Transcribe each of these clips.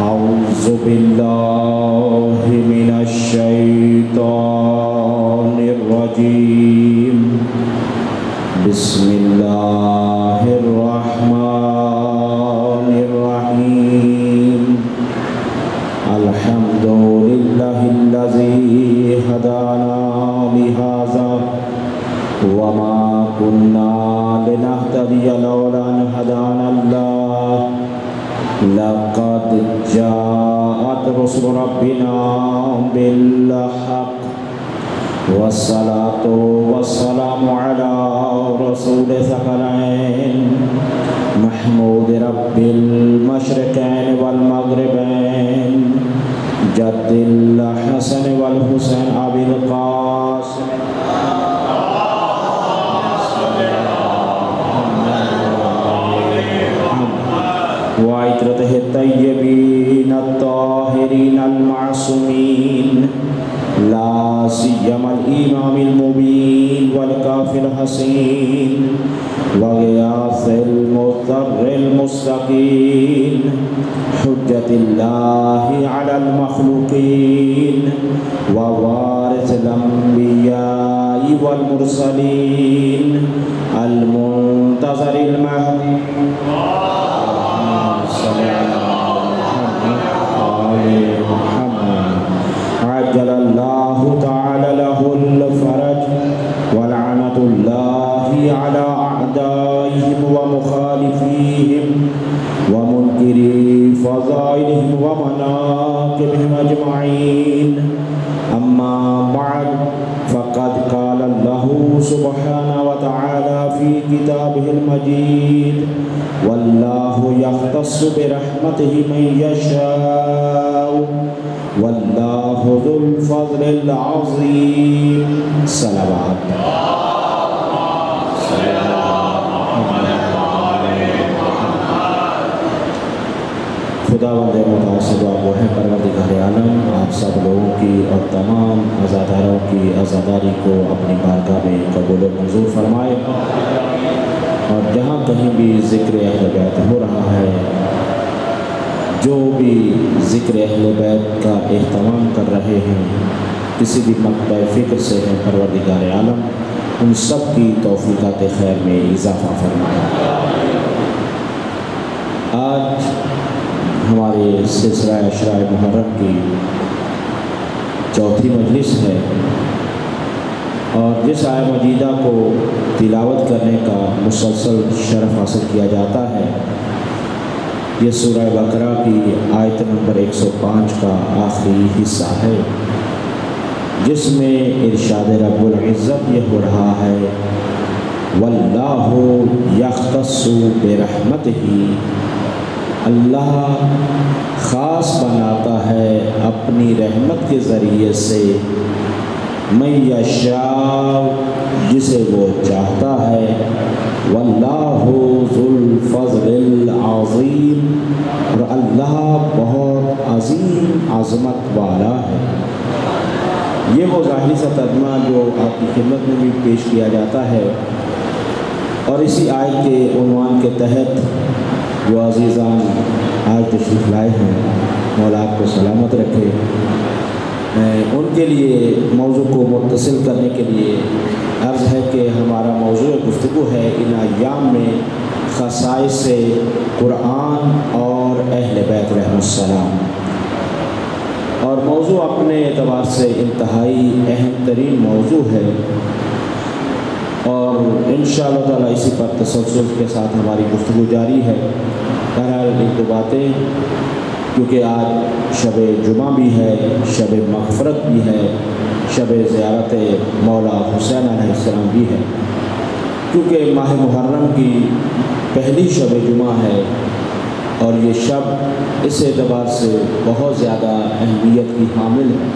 أعوذ بالله من الشيطان الرجيم بسم الله الرحمن الرحيم الحمد لله الذي هدانا لهذا وما كنا لنهتدي لولا أن هدانا الله لقد جاءت رسل ربنا بالحق والصلاة والسلام على رسول ثقلين محمود رب المشرقين والمغربين جد الحسن والحسين أبي القاسم وعطرته الطيبين الطاهرين المعصومين لا سيما الإمام المبين والكافي الحسين وغياث المضطر المستقيم حجة الله على المخلوقين ووارث الأنبياء والمرسلين المنتظر المهدي عجل الله تعالى له الفرج ولعنة الله على أعدائهم ومخالفيهم ومنكري فضائلهم ومناقبهم أجمعين أما بعد فقد قال الله سبحانه وتعالى في كتابه المجيد والله يختص برحمته من يشاء والله ذو الفضل العظيم صلوات خداوند متعصب وہ ہے پروردگار عالم آپ سب لوگوں کی اور تمام عزاداروں کی عزاداری کو اپنی بارگاہ میں قبول و منظور فرمائے اور جہاں کہیں بھی ذکر اہل بیت ہو رہا ہے جو بھی ذکر اہل بیت کا اہتمام کر رہے ہیں کسی بھی مقطع فکر سے ہیں پروردگار عالم ان سب کی توفیقات خیر میں اضافہ فرمائے۔ آج ہمارے سلسلہ عشرہ محرم کی چوتھی مجلس ہے اور جس آیہ مجیدہ کو تلاوت کرنے کا مسلسل شرف حاصل کیا جاتا ہے یہ سورہ بقرہ کی آیت نمبر 105 کا آخری حصہ ہے جس میں ارشاد رب العزت یہ ہو رہا ہے واللہ یختص برحمتہ اللہ خاص بناتا ہے اپنی رحمت کے ذریعے سے من یشاء جسے وہ چاہتا ہے واللہ ذو الفضل العظیم اور اللہ بہت عظیم عظمت والا ہے۔ یہ وہ ظاہری سا ترجمہ جو آپ کی خدمت میں بھی پیش کیا جاتا ہے اور اسی آیت کے عنوان کے تحت جو عزیزان آج تشریف لائے ہیں مولا آپ کو سلامت رکھے ان کے لیے موضوع کو متصل کرنے کے لیے عرض ہے کہ ہمارا موضوع گفتگو ہے ان ایام میں خصائص قرآن اور اہل بیت رحمۃ السلام اور موضوع اپنے اعتبار سے انتہائی اہم ترین موضوع ہے اور انشاءاللہ تعالیٰ اسی پر تسلسل کے ساتھ ہماری گفتگو جاری ہے۔ بہرحال ایک دو باتیں کیونکہ آج شب جمعہ بھی ہے شب مغفرت بھی ہے شب زیارت مولا حسین علیہ السلام بھی ہے کیونکہ ماہ محرم کی پہلی شب جمعہ ہے اور یہ شب اس اعتبار سے بہت زیادہ اہمیت کی حامل ہے۔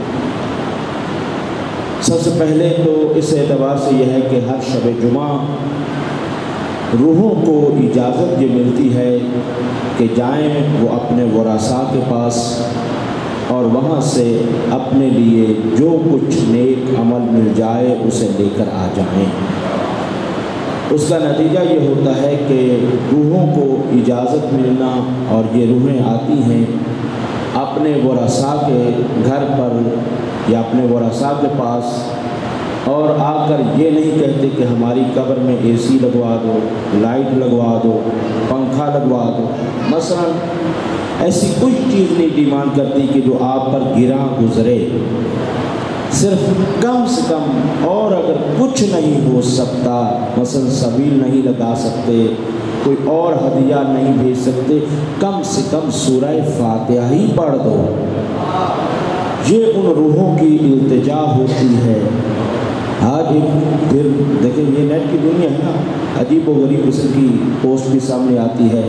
سب سے پہلے تو اس اعتبار سے یہ ہے کہ ہر شب جمعہ روحوں کو اجازت یہ ملتی ہے کہ جائیں وہ اپنے ورثاء کے پاس اور وہاں سے اپنے لیے جو کچھ نیک عمل مل جائے اسے لے کر آ جائیں۔ اس کا نتیجہ یہ ہوتا ہے کہ روحوں کو اجازت ملنا، اور یہ روحیں آتی ہیں اپنے ورثاء کے گھر پر یا اپنے ورثاء کے پاس، اور آ کر یہ نہیں کہتے کہ ہماری قبر میں اے سی لگوا دو، لائٹ لگوا دو، پنکھا لگوا دو۔ مثلا ایسی کوئی چیز نہیں ڈیمانڈ کرتی کہ جو آپ پر گراں گزرے، صرف کم سے کم، اور اگر کچھ نہیں ہو سکتا، مثلا سبیل نہیں لگا سکتے، کوئی اور ہدیہ نہیں بھیج سکتے، کم سے کم سورہ فاتحہ ہی پڑھ دو۔ یہ ان روحوں کی التجا ہوتی ہے۔ آج ایک پھر دیکھیں، یہ نیٹ کی دنیا ہے نا، عجیب و غریب قسم کی پوسٹ بھی سامنے آتی ہے۔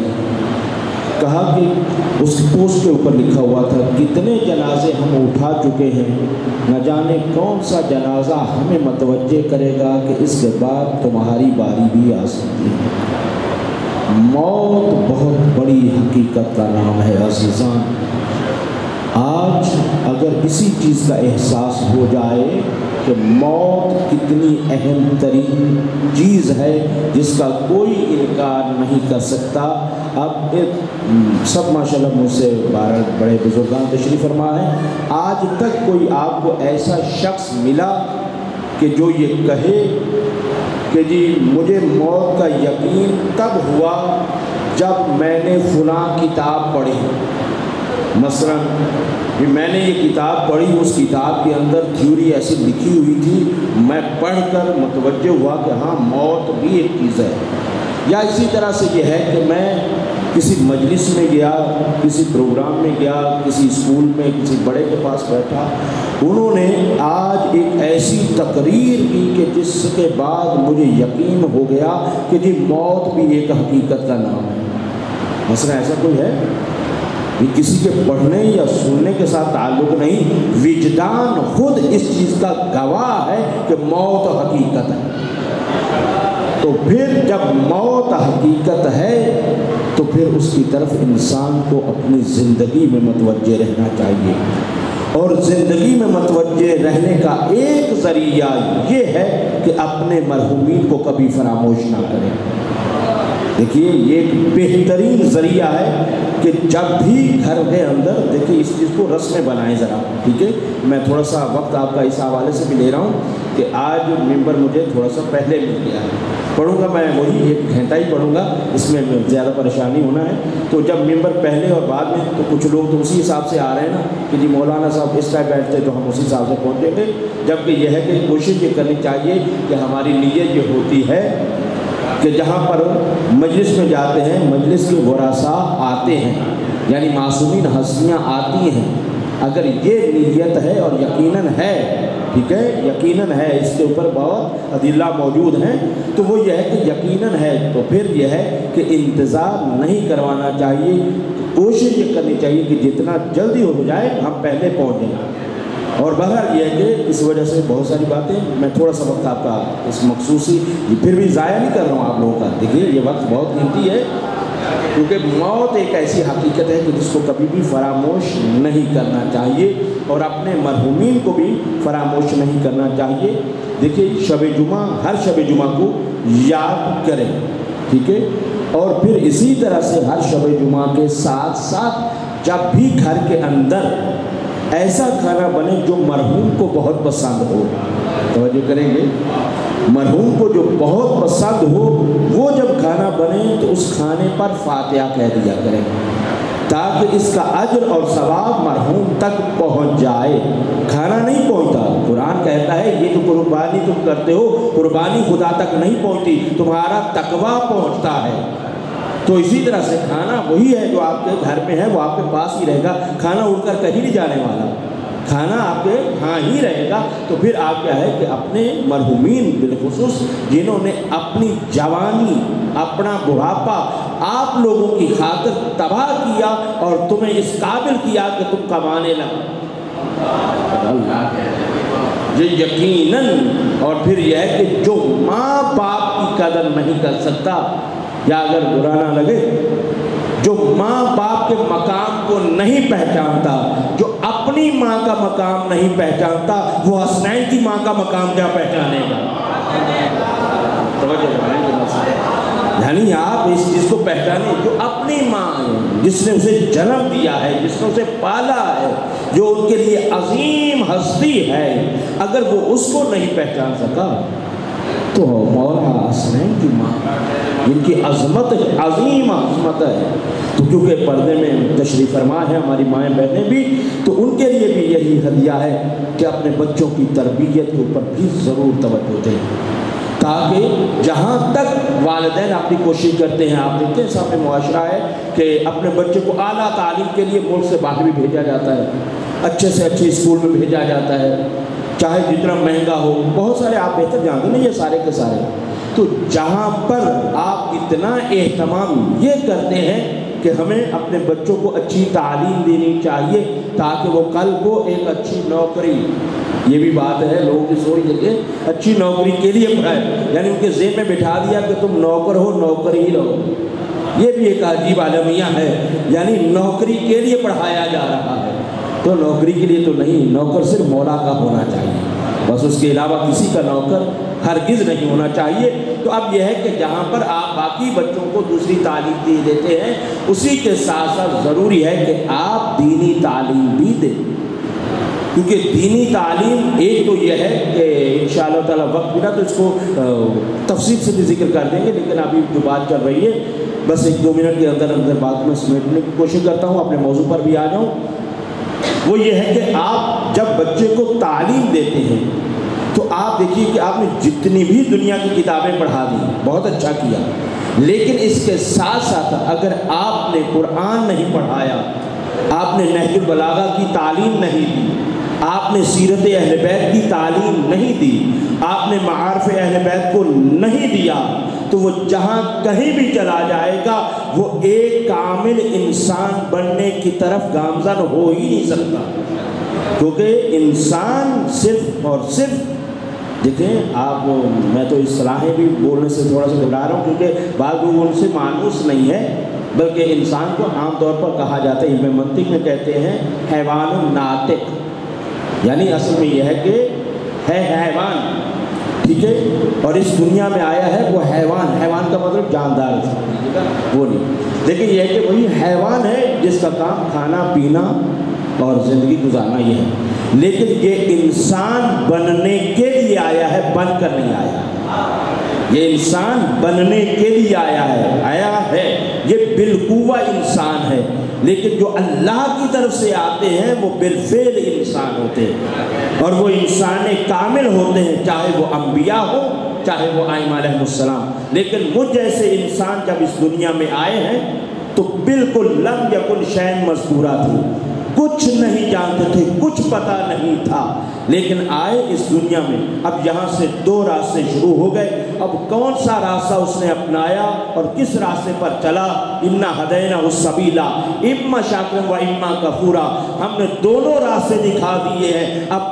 کہا کہ اس پوسٹ کے اوپر لکھا ہوا تھا کتنے جنازے ہم اٹھا چکے ہیں، نہ جانے کون سا جنازہ ہمیں متوجہ کرے گا کہ اس کے بعد تمہاری باری بھی آ سکتی ہے۔ موت بہت بڑی حقیقت کا نام ہے عزیزان۔ آج اگر کسی چیز کا احساس ہو جائے کہ موت کتنی اہم ترین چیز ہے جس کا کوئی انکار نہیں کر سکتا۔ اب سب ماشاءاللہ مجھ سے بڑے بزرگان تشریف فرما ہے، آج تک کوئی آپ کو ایسا شخص ملا کہ جو یہ کہے کہ جی مجھے موت کا یقین تب ہوا جب میں نے فلاں کتاب پڑھی، مثلا میں نے یہ کتاب پڑھی، اس کتاب کے اندر تھیوری ایسی لکھی ہوئی تھی، میں پڑھ کر متوجہ ہوا کہ ہاں موت بھی ایک چیز ہے۔ یا اسی طرح سے یہ ہے کہ میں کسی مجلس میں گیا، کسی پروگرام میں گیا، کسی اسکول میں کسی بڑے کے پاس بیٹھا، انہوں نے آج ایک ایسی تقریر کی کہ جس کے بعد مجھے یقین ہو گیا کہ جی موت بھی ایک حقیقت کا نام ہے۔ مثلا ایسا کوئی ہے؟ یہ کسی کے پڑھنے یا سننے کے ساتھ تعلق نہیں، وجدان خود اس چیز کا گواہ ہے کہ موت حقیقت ہے۔ تو پھر جب موت حقیقت ہے تو پھر اس کی طرف انسان کو اپنی زندگی میں متوجہ رہنا چاہیے، اور زندگی میں متوجہ رہنے کا ایک ذریعہ یہ ہے کہ اپنے مرحومین کو کبھی فراموش نہ کریں۔ دیکھیے یہ ایک بہترین ذریعہ ہے کہ جب بھی گھر کے اندر، دیکھیے اس چیز کو رسم بنائیں ذرا، ٹھیک ہے؟ میں تھوڑا سا وقت آپ کا اس حوالے سے بھی لے رہا ہوں کہ آج ممبر مجھے تھوڑا سا پہلے مل گیا ہے، پڑھوں گا میں وہی 1 گھنٹہ ہی پڑھوں گا، اس میں زیادہ پریشانی ہونا ہے۔ تو جب ممبر پہلے اور بعد میں، تو کچھ لوگ تو اسی حساب سے آ رہے ہیں نا کہ جی مولانا صاحب اس ٹائم بیٹھتے تو ہم اسی حساب سے پہنچیں گے، جبکہ یہ ہے کہ کوشش یہ کرنی چاہیے کہ ہماری نیت یہ ہوتی ہے کہ جہاں پر مجلس میں جاتے ہیں، مجلس کے ورثاء آتے ہیں، یعنی معصومین ہستیاں آتی ہیں، اگر یہ نیت ہے اور یقیناً ہے، ٹھیک ہے، یقیناً ہے، اس کے اوپر بہت ادلہ موجود ہیں، تو وہ یہ ہے کہ یقیناً ہے، تو پھر یہ ہے کہ انتظار نہیں کروانا چاہیے، کوشش یہ کرنی چاہیے کہ جتنا جلدی ہو جائے ہم پہلے پہنچ جائیں۔ اور بہرحال یہ ہے کہ اس وجہ سے بہت ساری باتیں، میں تھوڑا سا وقت آپ کا اس مخصوصی پھر بھی ضائع نہیں کر رہا ہوں آپ لوگوں کا۔ دیکھیے یہ وقت بہت قیمتی ہے، کیونکہ موت ایک ایسی حقیقت ہے کہ جس کو کبھی بھی فراموش نہیں کرنا چاہیے، اور اپنے مرحومین کو بھی فراموش نہیں کرنا چاہیے۔ دیکھیے شب جمعہ، ہر شب جمعہ کو یاد کریں، ٹھیک ہے، اور پھر اسی طرح سے ہر شب جمعہ کے ساتھ ساتھ جب بھی گھر کے اندر ایسا کھانا بنے جو مرحوم کو بہت پسند ہو، توجہ کریں گے، مرحوم کو جو بہت پسند ہو، وہ جب کھانا بنے تو اس کھانے پر فاتحہ کہہ دیا کریں تاکہ اس کا اجر اور ثواب مرحوم تک پہنچ جائے۔ کھانا نہیں پہنچتا، قرآن کہتا ہے یہ جو قربانی تم کرتے ہو، قربانی خدا تک نہیں پہنچتی، تمہارا تقویٰ پہنچتا ہے۔ تو اسی طرح سے کھانا وہی ہے جو آپ کے گھر میں ہے، وہ آپ کے پاس ہی رہے گا، کھانا اڑ کر کہیں نہیں جانے والا، کھانا آپ کے ہاں ہی رہے گا۔ تو پھر آپ کیا ہے کہ اپنے مرحومین بالخصوص جنہوں نے اپنی جوانی، اپنا بڑھاپا آپ لوگوں کی خاطر تباہ کیا اور تمہیں اس قابل کیا کہ تم کمانے لگو، یہ یقیناً، اور پھر یہ ہے کہ جو ماں باپ کی قدر نہیں کر سکتا، یا اگر برا نہ لگے، جو ماں باپ کے مقام کو نہیں پہچانتا، جو اپنی ماں کا مقام نہیں پہچانتا، وہ حسنین کی ماں کا مقام کیا پہچانے گا؟ یعنی آپ اس چیز کو پہچانیں، جو اپنی ماں ہے، جس نے اسے جنم دیا ہے، جس نے اسے پالا ہے، جو ان کے لیے عظیم ہستی ہے، اگر وہ اس کو نہیں پہچان سکا تو مولا حسنین کی ماں جن کی عظمت عظیم عظمت ہے، تو کیونکہ پردے میں تشریف فرما ہے ہماری مائیں بہنیں بھی، تو ان کے لیے بھی یہی ہدیہ ہے کہ اپنے بچوں کی تربیت کے اوپر بھی ضرور توجہ دیں، تاکہ جہاں تک والدین اپنی کوشش کرتے ہیں، آپ دیکھتے ہیں سامنے معاشرہ ہے کہ اپنے بچے کو اعلیٰ تعلیم کے لیے ملک سے باہر بھی بھیجا جاتا ہے، اچھے سے اچھے اسکول میں بھیجا جاتا ہے، چاہے جتنا مہنگا ہو، بہت سارے آپ بہتر جانتے نہیں یہ سارے کے سارے، تو جہاں پر آپ اتنا اہتمام یہ کرتے ہیں کہ ہمیں اپنے بچوں کو اچھی تعلیم دینی چاہیے تاکہ وہ کل کو ایک اچھی نوکری، یہ بھی بات ہے لوگوں کی سوچ دیکھیں، اچھی نوکری کے لیے پڑھائے، یعنی ان کے ذہن میں بٹھا دیا کہ تم نوکر ہو، نوکر ہی رہو، یہ بھی ایک عجیب عالمیہ ہے، یعنی نوکری کے لیے پڑھایا جا رہا ہے، تو نوکری کے لیے تو نہیں، نوکر صرف مولا کا ہونا چاہیے، بس اس کے علاوہ کسی کا نوکر ہرگز نہیں ہونا چاہیے۔ تو اب یہ ہے کہ جہاں پر آپ باقی بچوں کو دوسری تعلیم دی دیتے ہیں، اسی کے ساتھ ساتھ ضروری ہے کہ آپ دینی تعلیم بھی دیں، کیونکہ دینی تعلیم ایک تو یہ ہے کہ انشاءاللہ تعالیٰ وقت ملا تو اس کو تفصیل سے بھی ذکر کر دیں گے، لیکن ابھی جو بات چل رہی ہے بس 1-2 منٹ کے اندر اندر بات میں سمیٹنے کی کوشش کرتا ہوں، اپنے موضوع پر بھی آ جاؤں۔ وہ یہ ہے کہ آپ جب بچے کو تعلیم دیتے ہیں تو آپ دیکھیے کہ آپ نے جتنی بھی دنیا کی کتابیں پڑھا دی، بہت اچھا کیا، لیکن اس کے ساتھ ساتھ اگر آپ نے قرآن نہیں پڑھایا، آپ نے نہج البلاغہ کی تعلیم نہیں دی، آپ نے سیرت اہل بیت کی تعلیم نہیں دی، آپ نے معارف اہل بیت کو نہیں دیا، تو وہ جہاں کہیں بھی چلا جائے گا وہ ایک کامل انسان بننے کی طرف گامزن ہو ہی نہیں سکتا، کیونکہ انسان صرف اور صرف دیکھیں آپ، میں تو اصطلاحیں بھی بولنے سے تھوڑا سا گھبرا رہا ہوں کیونکہ بعض لوگ ان سے مانوس نہیں ہے، بلکہ انسان کو عام طور پر کہا جاتا ہے، علم منطق میں کہتے ہیں حیوان ناطق، یعنی اصل میں یہ ہے کہ ہے حیوان، ٹھیک ہے، اور اس دنیا میں آیا ہے وہ حیوان، حیوان کا مطلب جاندار وہ نہیں، لیکن یہ ہے کہ وہی حیوان ہے جس کا کام کھانا پینا اور زندگی گزارنا یہ ہے، لیکن یہ انسان بننے کے لیے آیا ہے، بن کر نہیں آیا، یہ انسان بننے کے لیے آیا ہے، یہ بالقوہ انسان ہے، لیکن جو اللہ کی طرف سے آتے ہیں وہ بالفعل انسان ہوتے ہیں، اور وہ انسان کامل ہوتے ہیں، چاہے وہ انبیاء ہو چاہے وہ ائمہ علیہ السلام، لیکن مجھ جیسے انسان جب اس دنیا میں آئے ہیں تو بالکل لم یکن شیء مذکورہ تھی، کچھ نہیں جانتے تھے، کچھ پتہ نہیں تھا، لیکن آئے اس دنیا میں، اب یہاں سے 2 راستے شروع ہو گئے، اب کون سا راستہ اس نے اپنایا اور کس راستے پر چلا، اِنَّا هَدَيْنَاهُ السَّبِيلَ اِمَّا شَاكِرًا وَإِمَّا كَفُورًا، ہم نے دونوں راستے دکھا دیے ہیں، اب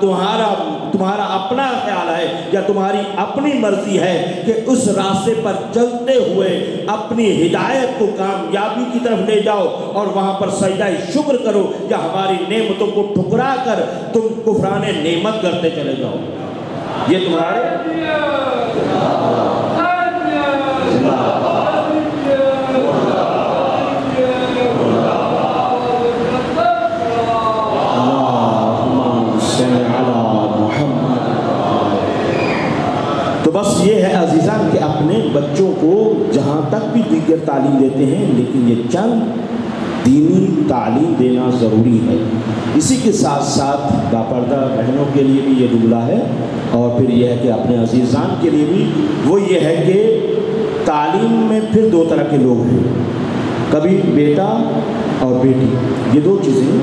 تمہارا اپنا خیال ہے یا تمہاری اپنی مرضی ہے کہ اس راستے پر چلتے ہوئے اپنی ہدایت کو کامیابی کی طرف لے جاؤ اور وہاں پر سجدہ شکر کرو، یا ہماری نعمتوں کو ٹھکرا کر تم کفران نعمت کرتے چلے جاؤ، یہ تمہارے تو بس یہ ہے عزیزان کہ اپنے بچوں کو جہاں تک بھی دیگر تعلیم دیتے ہیں، لیکن یہ چند دینی تعلیم دینا ضروری ہے، اسی کے ساتھ ساتھ باپردہ بہنوں کے لیے بھی یہ جملہ ہے، اور پھر یہ ہے کہ اپنے عزیزان کے لیے بھی وہ یہ ہے کہ تعلیم میں پھر 2 طرح کے لوگ ہیں، کبھی بیٹا اور بیٹی، یہ 2 چیزیں ہیں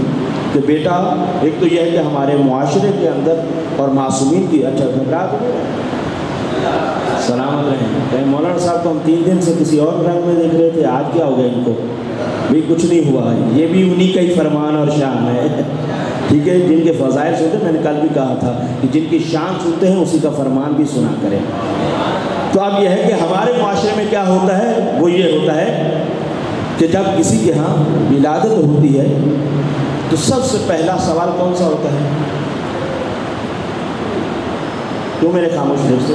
کہ بیٹا ایک تو یہ ہے کہ ہمارے معاشرے کے اندر اور معصومین کی، اچھا گھبراہٹ ہو سلامت رہیں، مولانا صاحب کو ہم 3 دن سے کسی اور رنگ میں دیکھ رہے تھے، آج کیا ہو گیا ان کو؟ بھی کچھ نہیں ہوا، یہ بھی انہی کا ہی فرمان اور شان ہے، ٹھیک ہے، جن کے فضائل سنتے ہیں، میں نے کل بھی کہا تھا کہ جن کی شان سنتے ہیں اسی کا فرمان بھی سنا کریں۔ تو اب یہ ہے کہ ہمارے معاشرے میں کیا ہوتا ہے، وہ یہ ہوتا ہے کہ جب کسی کے ہاں ولادت ہوتی ہے تو سب سے پہلا سوال کون سا ہوتا ہے؟ کیوں میرے خاموش دیر سے؟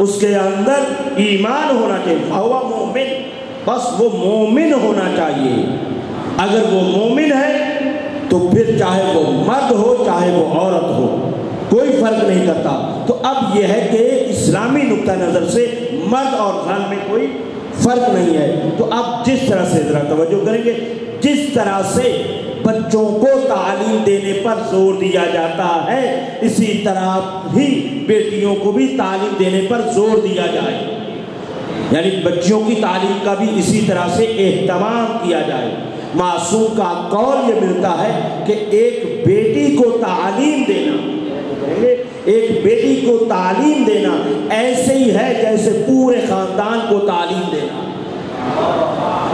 اس کے اندر ایمان ہونا چاہیے، فہو مومن، بس وہ مومن ہونا چاہیے۔ اگر وہ مومن ہے تو پھر چاہے وہ مرد ہو چاہے وہ عورت ہو، کوئی فرق نہیں کرتا۔ تو اب یہ ہے کہ اسلامی نقطہ نظر سے مرد اور زن میں کوئی فرق نہیں ہے۔ تو اب جس طرح سے ذرا توجہ کریں گے، جس طرح سے بچوں کو تعلیم دینے پر زور دیا جاتا ہے، اسی طرح ہی بیٹیوں کو بھی تعلیم دینے پر زور دیا جائے، یعنی بچیوں کی تعلیم کا بھی اسی طرح سے اہتمام کیا جائے۔ معصوم کا قول یہ ملتا ہے کہ ایک بیٹی کو تعلیم دینا، ایک بیٹی کو تعلیم دینا ایسے ہی ہے جیسے پورے خاندان کو تعلیم دینا۔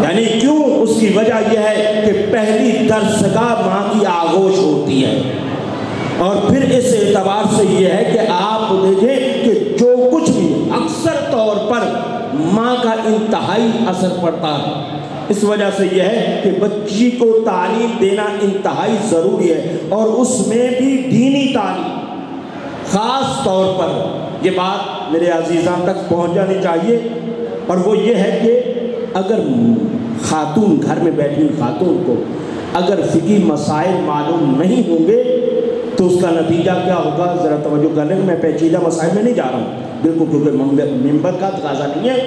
یعنی کیوں؟ اس کی وجہ یہ ہے کہ پہلی درسگاہ ماں کی آغوش ہوتی ہے، اور پھر اس اعتبار سے یہ ہے کہ آپ دیکھیں کہ جو کچھ بھی اکثر طور پر ماں کا انتہائی اثر پڑتا ہے۔ اس وجہ سے یہ ہے کہ بچی کو تعلیم دینا انتہائی ضروری ہے، اور اس میں بھی دینی تعلیم خاص طور پر۔ یہ بات میرے عزیزان تک پہنچ جانی چاہیے، اور وہ یہ ہے کہ اگر خاتون، گھر میں بیٹھی خاتون کو اگر فقہی مسائل معلوم نہیں ہوں گے تو اس کا نتیجہ کیا ہوگا؟ ذرا توجہ کر لیں، میں پیچیدہ مسائل میں نہیں جا رہا ہوں بالکل، کیونکہ ممبر کا تقاضا نہیں ہے۔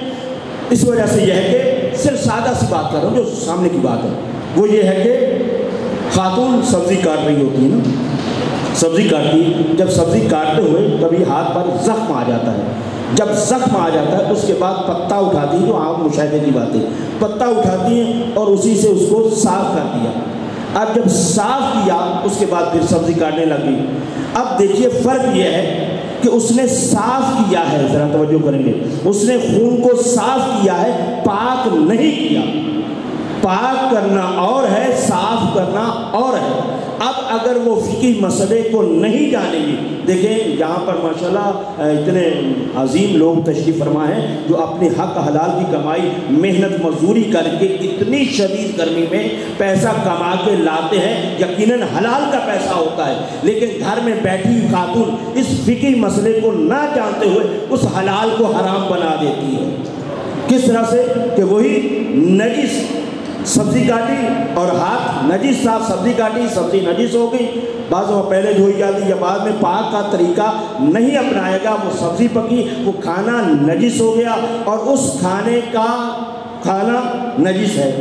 اس وجہ سے یہ ہے کہ صرف سادہ سی بات کر رہا ہوں جو سامنے کی بات ہے، وہ یہ ہے کہ خاتون سبزی کاٹ رہی ہوتی ہے نا، سبزی کاٹتی، جب سبزی کاٹتے ہوئے کبھی ہاتھ پر زخم آ جاتا ہے، جب زخم آ جاتا ہے اس کے بعد پتا اٹھاتی ہیں، جو عام مشاہدے کی بات ہے، پتا اٹھاتی ہیں اور اسی سے اس کو صاف کر دیا۔ اب جب صاف کیا اس کے بعد پھر سبزی کاٹنے لگی۔ اب دیکھیے فرق یہ ہے کہ اس نے صاف کیا ہے، ذرا توجہ کریں گے، اس نے خون کو صاف کیا ہے، پاک نہیں کیا۔ پاک کرنا اور ہے، صاف کرنا اور ہے۔ اب اگر وہ فقہی مسئلے کو نہیں جانیں گی، دیکھیں یہاں پر ماشاءاللہ اتنے عظیم لوگ تشریف فرما ہیں جو اپنے حق حلال کی کمائی محنت مزدوری کر کے اتنی شدید گرمی میں پیسہ کما کے لاتے ہیں، یقیناً حلال کا پیسہ ہوتا ہے، لیکن گھر میں بیٹھی خاتون اس فقہی مسئلے کو نہ جانتے ہوئے اس حلال کو حرام بنا دیتی ہے۔ کس طرح سے کہ وہی نجس سبزی کاٹی اور ہاتھ نجس تھا، سبزی کاٹی، سبزی نجس ہو گئی، بعض وہ پہلے دھوئی جاتی یا بعد میں پاک کا طریقہ نہیں اپنائے گا، وہ سبزی پکی، وہ کھانا نجس ہو گیا، اور اس کھانے کا کھانا نجس ہے۔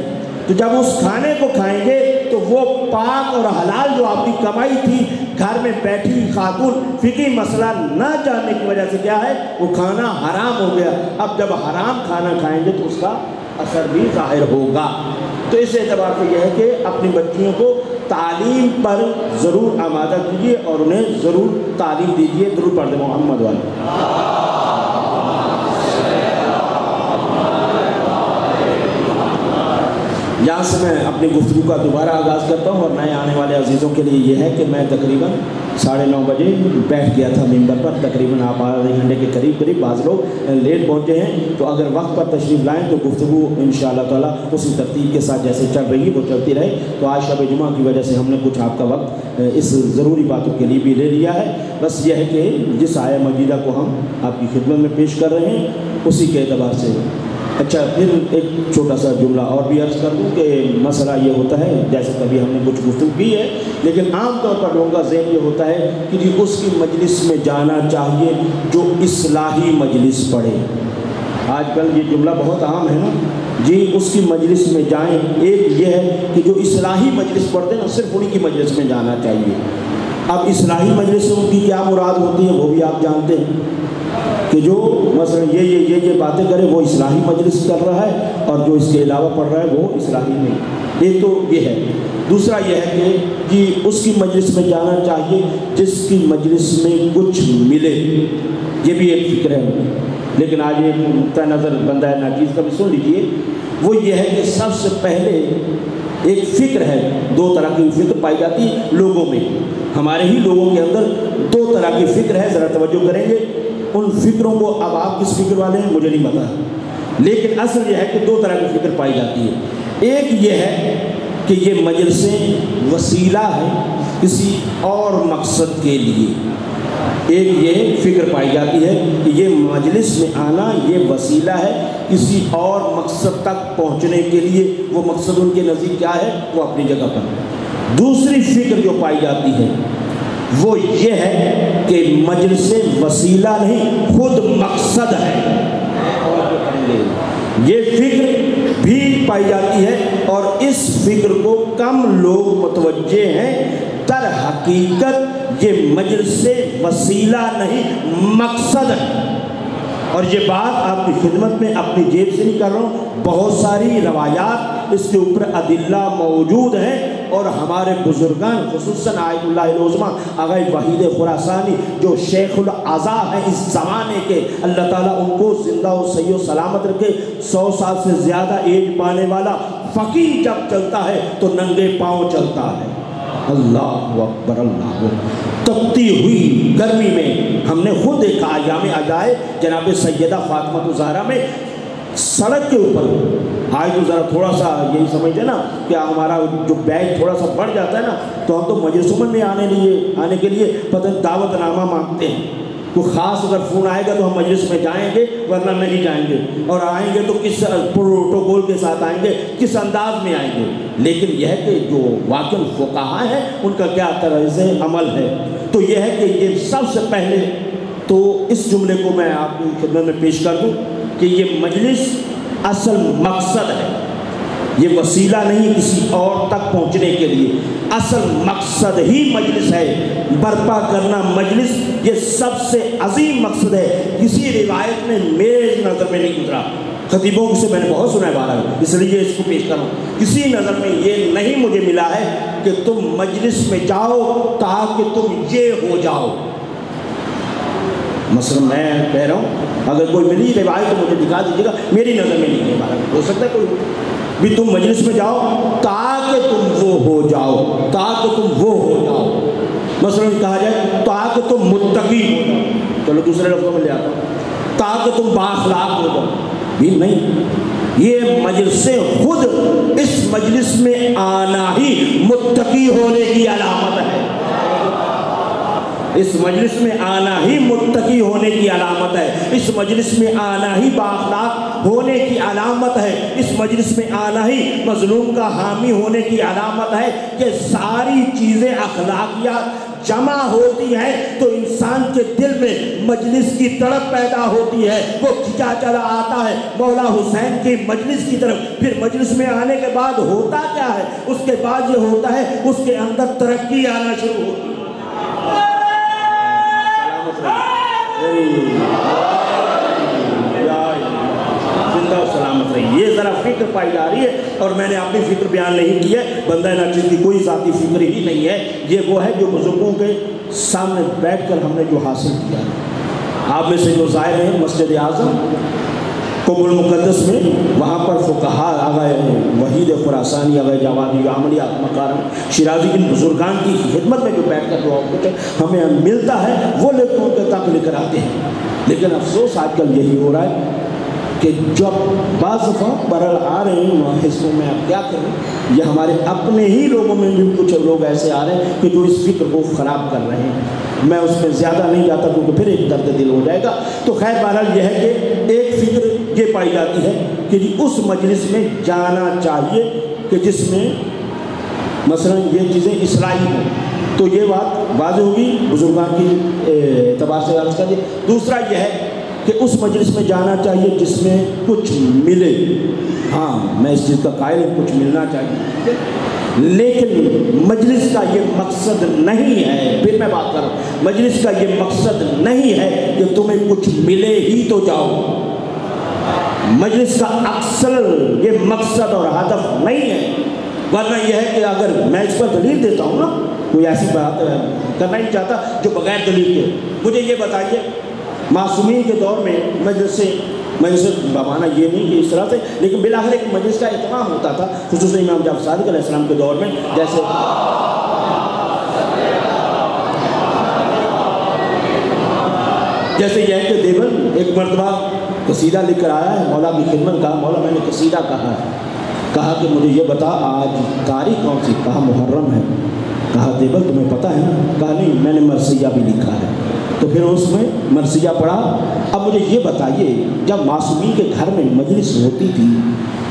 تو جب اس کھانے کو کھائیں گے تو وہ پاک اور حلال جو آپ کی کمائی تھی، گھر میں بیٹھی خاتون فقہی مسئلہ نہ جاننے کی وجہ سے کیا ہے، وہ کھانا حرام ہو گیا۔ اب جب حرام کھانا کھائیں گے تو اس کا اثر بھی ظاہر ہوگا۔ تو اس اعتبار سے یہ ہے کہ اپنی بچیوں کو تعلیم پر ضرور آمادہ کیجیے اور انہیں ضرور تعلیم دیجیے۔ درود پڑھ دیں محمد والے۔ یہاں سے میں اپنی گفتگو کا دوبارہ آغاز کرتا ہوں، اور نئے آنے والے عزیزوں کے لیے یہ ہے کہ میں تقریباً 9:30 بجے بیٹھ گیا تھا ممبر پر، تقریباً آپ آدھے گھنٹے کے قریب، بعض لوگ لیٹ پہنچے ہیں، تو اگر وقت پر تشریف لائیں تو گفتگو انشاءاللہ تعالیٰ اسی ترتیب کے ساتھ جیسے چل رہی ہے وہ چلتی رہے۔ تو آج شب جمعہ کی وجہ سے ہم نے کچھ آپ کا وقت اس ضروری باتوں کے لیے بھی لے لیا ہے۔ بس یہ ہے کہ جس آیہ مجیدہ کو ہم آپ کی خدمت میں پیش کر رہے ہیں اسی کے اعتبار سے اچھا پھر ایک چھوٹا سا جملہ اور بھی عرض کر دوں کہ مسئلہ یہ ہوتا ہے، جیسے کبھی ہم نے کچھ گفتگو کی ہے، لیکن عام طور پر لوگوں کا ذہن یہ ہوتا ہے کہ جی اس کی مجلس میں جانا چاہیے جو اصلاحی مجلس پڑھے۔ آج کل یہ جملہ بہت عام ہے نا، جی اس کی مجلس میں جائیں۔ ایک یہ ہے کہ جو اصلاحی مجلس پڑھتے ہیں نا، صرف انہی کی مجلس میں جانا چاہیے۔ اب اصلاحی مجلس سے ان کی کیا مراد ہوتی ہے وہ بھی آپ جانتے ہیں کہ جو مثلا یہ باتیں کرے وہ اصلاحی مجلس کر رہا ہے، اور جو اس کے علاوہ پڑھ رہا ہے وہ اصلاحی نہیں۔ ایک تو یہ ہے۔ دوسرا یہ ہے کہ جی اس کی مجلس میں جانا چاہیے جس کی مجلس میں کچھ ملے، یہ بھی ایک فکر ہے۔ لیکن آج ایک نقطہ نظر بندہ ناچیز کا بھی سن لیجیے، وہ یہ ہے کہ سب سے پہلے ایک فکر ہے، دو طرح کی فکر پائی جاتی ہے لوگوں میں، ہمارے ہی لوگوں کے اندر دو طرح کی فکر ہے، ذرا توجہ کریں گے۔ ان فکروں کو اب آپ کس فکر والے ہیں مجھے نہیں پتا، لیکن اصل یہ ہے کہ دو طرح کی فکر پائی جاتی ہے۔ ایک یہ ہے کہ یہ مجلسیں وسیلہ ہے کسی اور مقصد کے لیے، ایک یہ فکر پائی جاتی ہے کہ یہ مجلس میں آنا یہ وسیلہ ہے کسی اور مقصد تک پہنچنے کے لیے، وہ مقصد ان کے نزدیک کیا ہے وہ اپنی جگہ پر۔ دوسری فکر جو پائی جاتی ہے وہ یہ ہے کہ مجلس وسیلہ نہیں خود مقصد ہے، یہ فکر بھی پائی جاتی ہے، اور اس فکر کو کم لوگ متوجہ ہیں۔ در حقیقت یہ مجلس وسیلہ نہیں مقصد ہے، اور یہ بات آپ کی خدمت میں اپنی جیب سے نہیں کر رہا ہوں، بہت ساری روایات اس کے اوپر ادلہ موجود ہیں، اور ہمارے بزرگان خصوصاً آیت اللہ العظمیٰ آغا وحید خراسانی جو شیخ العزا ہیں اس زمانے کے، اللہ تعالیٰ ان کو زندہ و صحیح و سلامت رکھے، 100 سال سے زیادہ ایج پانے والا فقیہ جب چلتا ہے تو ننگے پاؤں چلتا ہے۔ اللہ اکبر، اللہ اکبر۔ تپتی ہوئی گرمی میں ہم نے خود دیکھا ایام عجائب جناب سیدہ فاطمہ الزہرا میں سڑک کے اوپر آج تو ذرا تھوڑا سا یہی سمجھتے نا کہ ہمارا جو بیگ تھوڑا سا بڑھ جاتا ہے نا تو ہم تو مجلسوں میں آنے کے لیے پتہ دعوت نامہ مانگتے ہیں، کوئی خاص اگر فون آئے گا تو ہم مجلس میں جائیں گے ورنہ نہیں جائیں گے، اور آئیں گے تو کس پروٹوکول کے ساتھ آئیں گے، کس انداز میں آئیں گے۔ لیکن یہ ہے کہ جو واقعی فقہاء ہیں ان کا کیا طرز عمل ہے، تو یہ ہے کہ یہ سب سے پہلے تو اس جملے کو میں آپ کی خدمت میں پیش کر دوں کہ یہ مجلس اصل مقصد ہے، یہ وسیلہ نہیں کسی اور تک پہنچنے کے لیے، اصل مقصد ہی مجلس ہے، برپا کرنا مجلس یہ سب سے عظیم مقصد ہے۔ کسی روایت میں میرے نظر میں نہیں گزرا، خطیبوں سے میں نے بہت سنا ہے بارہ، اس لیے اس کو پیش کروں، کسی نظر میں یہ نہیں مجھے ملا ہے کہ تم مجلس میں جاؤ تاکہ تم یہ ہو جاؤ۔ مثلا میں کہہ رہا ہوں اگر کوئی ملی روایت تو مجھے دکھا دیجیے گا، میری نظر میں نہیں ہے بارہ، ہو سکتا ہے کوئی بھی تم مجلس میں جاؤ تاکہ تم وہ ہو جاؤ، تاکہ تم وہ ہو جاؤ، مثلا کہا جائے تاکہ تم متقی ہو جاؤ، چلو دوسرے لفظوں میں لے آتا ہوں تاکہ تم بااخلاق ہو جاؤ، بھی نہیں، یہ مجلس خود اس مجلس میں آنا ہی متقی ہونے کی علامت ہے، اس مجلس میں آنا ہی متقی ہونے کی علامت ہے، اس مجلس میں آنا ہی بااخلاق ہونے کی علامت ہے، اس مجلس میں آنا ہی مظلوم کا حامی ہونے کی علامت ہے، کہ ساری چیزیں اخلاقیات جمع ہوتی ہیں تو انسان کے دل میں مجلس کی تڑپ پیدا ہوتی ہے، وہ کھینچا چلا آتا ہے مولا حسین کی مجلس کی طرف۔ پھر مجلس میں آنے کے بعد ہوتا کیا ہے؟ اس کے بعد یہ ہوتا ہے اس کے اندر ترقی آنا شروع ہوتی ہے۔ زندہ و سلامت رہی، یہ ذرا فکر پائی جا رہی ہے، اور میں نے اپنی فکر بیان نہیں کی ہے، بندہ ناچیز کی کوئی ذاتی فکر ہی نہیں ہے، یہ وہ ہے جو بزرگوں کے سامنے بیٹھ کر ہم نے جو حاصل کیا ہے۔ آپ میں سے جو زائر ہیں مسجد اعظم قم المقدس میں، وہاں پر فقہاء آغا وحید خراسانی، آغا جوادی عاملی، مکارم شیرازی، ان بزرگان کی خدمت میں جو بیٹھ کر دعا کچھ ہمیں ملتا ہے وہ لوگوں کے تک لے کر آتے ہیں۔ لیکن افسوس آج کل یہی ہو رہا ہے کہ جب بعض دفعہ برل آ رہے ہیں حصوں میں، آپ کیا کریں، یہ ہمارے اپنے ہی لوگوں میں بھی کچھ لوگ ایسے آ رہے ہیں کہ جو اس فکر کو خراب کر رہے ہیں، میں اس میں زیادہ نہیں جاتا کیونکہ پھر ایک درد دل ہو جائے گا۔ تو خیر بہرحال یہ ہے کہ ایک فکر یہ پائی جاتی ہے کہ اس مجلس میں جانا چاہیے کہ جس میں مثلا یہ چیزیں اصلاحی ہوں، تو یہ بات واضح ہوگی بزرگان کی اعتبار سے عرض کر دیں۔ دوسرا یہ ہے کہ اس مجلس میں جانا چاہیے جس میں کچھ ملے، ہاں میں اس چیز کا قائل ہوں کچھ ملنا چاہیے، لیکن مجلس کا یہ مقصد نہیں ہے، پھر میں بات کر رہا ہوں، مجلس کا یہ مقصد نہیں ہے کہ تمہیں کچھ ملے ہی تو جاؤ، مجلس کا اکثر یہ مقصد اور ہدف نہیں ہے، ورنہ یہ ہے کہ اگر میں اس پر دلیل دیتا ہوں نا، کوئی ایسی بات کرنا نہیں چاہتا جو بغیر دلیل کے، مجھے یہ بتائیے معصومین کے دور میں مجلس بمانا یہ نہیں کہ اس طرح سے، لیکن بالآخر ایک مجلس کا اہتمام ہوتا تھا، خصوصاً امام جعفر صادق علیہ السلام کے دور میں، جیسے یہ ہے کہ دیوبند ایک مرتبہ قصیدہ لکھ کر آیا ہے مولا کی خدمت کا، مولا میں نے قصیدہ کہا ہے، کہا کہ مجھے یہ بتا آج تاریخ کون سی، کہا محرم ہے، کہا دیوبند تمہیں پتہ ہے نا، کہا نہیں میں نے مرثیہ بھی لکھا ہے، تو پھر اس میں مرثیہ پڑھا۔ اب مجھے یہ بتائیے، جب معصومین کے گھر میں مجلس ہوتی تھی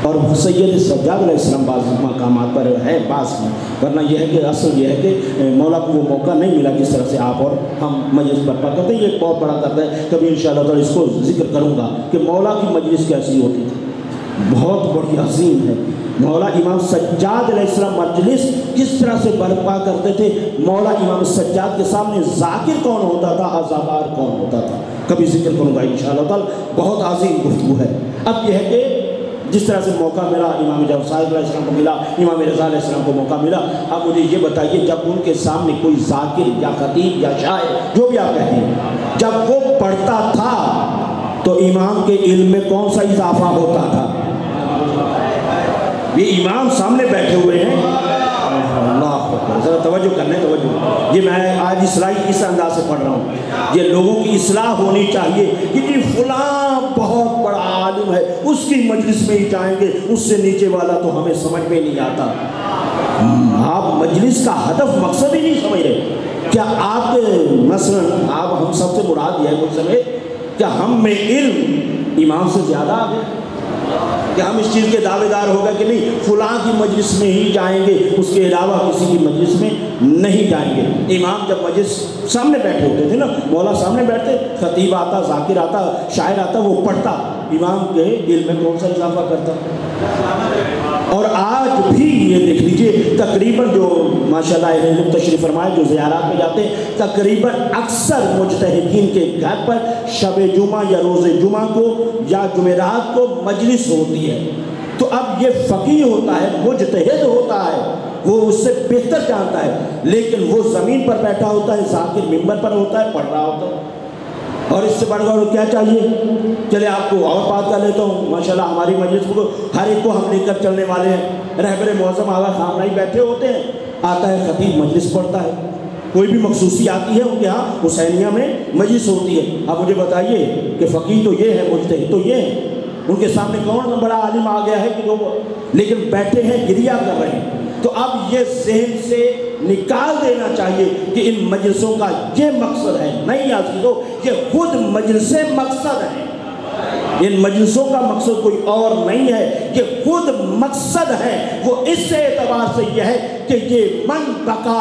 اور سید سجاد علیہ السلام بعض مقامات پر ہے بعض میں، ورنہ یہ ہے کہ اصل یہ ہے کہ مولا کو وہ موقع نہیں ملا جس طرح سے آپ اور ہم مجلس برپا کرتے ہیں۔ یہ بہت بڑا کرتا ہے، کبھی انشاءاللہ تعالیٰ اس کو ذکر کروں گا کہ مولا کی مجلس کیسی ہوتی تھی، بہت بڑی عظیم ہے۔ مولا امام سجاد علیہ السلام مجلس کس طرح سے برپا کرتے تھے۔ مولا امام سجاد کے سامنے ذاکر کون ہوتا تھا، عزادار کون ہوتا تھا، کبھی ذکر کروں گا انشاءاللہ تعالیٰ، بہت عظیم گفتگو ہے۔ اب یہ ہے کہ جس طرح سے موقع ملا امام جعفر صادق علیہ السلام کو ملا، امام رضا علیہ السلام کو موقع ملا، اب مجھے یہ بتائیے جب ان کے سامنے کوئی ذاکر یا خطیب یا شاعر جو بھی آپ کہتے ہیں، جب وہ پڑھتا تھا تو امام کے علم میں کون سا اضافہ ہوتا تھا؟ یہ امام سامنے بیٹھے ہوئے ہیں، اللہ ذرا توجہ کرنے، توجہ، یہ میں آج اصلاحی اس انداز سے پڑھ رہا ہوں، یہ لوگوں کی اصلاح ہونی چاہیے کہ جی فلاں بہت بڑا عالم ہے، اس کی مجلس میں ہی جائیں گے، اس سے نیچے والا تو ہمیں سمجھ میں نہیں آتا۔ آپ مجلس کا ہدف مقصد ہی نہیں سمجھ رہے۔ کیا آپ مثلا آپ ہم سب سے مراد یہ ہے کچھ سمجھے، کیا ہم میں علم امام سے زیادہ آ گئے؟ کہ ہم اس چیز کے دعوے دار ہوگا کہ نہیں فلاں کی مجلس میں ہی جائیں گے، اس کے علاوہ کسی کی مجلس میں نہیں جائیں گے۔ امام جب مجلس سامنے بیٹھے ہوتے تھے نا، مولا سامنے بیٹھتے، خطیب آتا، ذاکر آتا، شاعر آتا، وہ پڑھتا، امام کے علم میں کون سا اضافہ کرتا۔ اور آج بھی یہ دیکھ لیجئے تقریباً جو ماشاءاللہ تشریف فرمائے جو زیارات میں جاتے ہیں، تقریباً اکثر مجتہدین کے گھر پر شب جمعہ یا روز جمعہ کو یا جمعرات کو مجلس ہوتی ہے۔ تو اب یہ فقیہ ہوتا ہے، مجتہد ہوتا ہے، وہ اس سے بہتر جانتا ہے، لیکن وہ زمین پر بیٹھا ہوتا ہے، ذاکر منبر پر ہوتا ہے، پڑھ رہا ہوتا ہے۔ اور اس سے بڑھ کر کیا چاہیے؟ چلے آپ کو اور بات کر لیتا ہوں، ماشاءاللہ ہماری مجلس کو ہر ایک کو ہم لے کر چلنے والے ہیں، رہبر معظم آغا خامنہئی بیٹھے ہوتے ہیں، آتا ہے خطیب مجلس پڑھتا ہے، کوئی بھی مخصوصی آتی ہے ان کے ہاں حسینیہ میں مجلس ہوتی ہے۔ اب مجھے بتائیے کہ فقیہ تو یہ ہے، مجتہد تو یہ ہے، ان کے سامنے کون بڑا عالم آ گیا ہے کہ وہ لیکن بیٹھے ہیں، گریہ کر رہے ہیں۔ تو اب یہ ذہن سے نکال دینا چاہیے کہ ان مجلسوں کا یہ مقصد ہے، نہیں عزیزو، یہ خود مجلسیں مقصد ہیں، ان مجلسوں کا مقصد کوئی اور نہیں ہے، یہ خود مقصد ہے۔ وہ اس سے اعتبار سے یہ ہے کہ یہ من بقا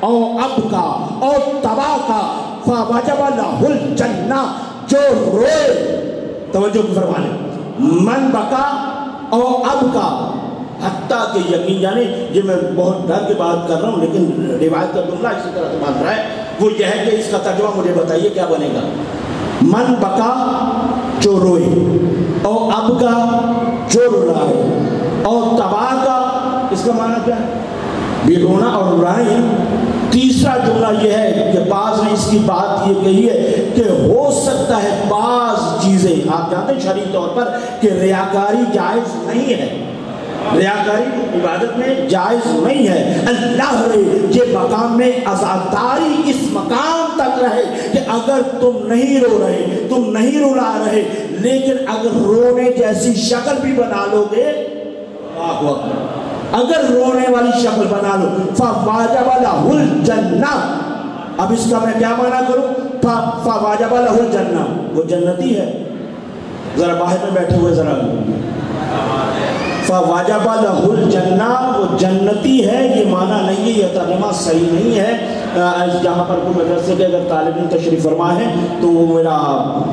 او اب کا او تباہ کا فواجب لہ الجنہ، جو روئے، توجہ فرمانے، من بقا او اب کا، حتیٰ کہ یقین جانے، یہ میں بہت ڈر کے بات کر رہا ہوں لیکن روایت کا جملہ اسی طرح سے بات رہا ہے، وہ یہ ہے کہ اس کا ترجمہ مجھے بتائیے کیا بنے گا۔ من بقا جو روئے، اور اب کا جو رلائے، اور تباہ کا، اس کا معنی کیا ہے؟ بھی رونا اور رلائیں۔ تیسرا جملہ یہ ہے کہ بعض نے اس کی بات یہ کہی ہے کہ ہو سکتا ہے بعض چیزیں، آپ جانتے ہیں شرعی طور پر کہ ریاکاری جائز نہیں ہے، ریاکاری عبادت میں جائز نہیں ہے۔ اللہ نے یہ مقام میں عزاداری اس مقام تک رہے کہ اگر تم نہیں رو رہے، تم نہیں رلا رہے، لیکن اگر رونے جیسی شکل بھی بنا لو گے، اللہ اکبر، اگر رونے والی شکل بنا لو، فواجب لہ الجنہ، اب اس کا میں کیا معنی کروں؟ فواجب لہ الجنہ، وہ جنتی ہے، ذرا باہر میں بیٹھے ہوئے ذرا، فواجب لہ الجنہ، وہ جنتی ہے، یہ معنی نہیں ہے، یہ ترجمہ صحیح نہیں ہے۔ جہاں پر کوئی مدرسے کے اگر طالب علم تشریف فرما ہے تو وہ میرا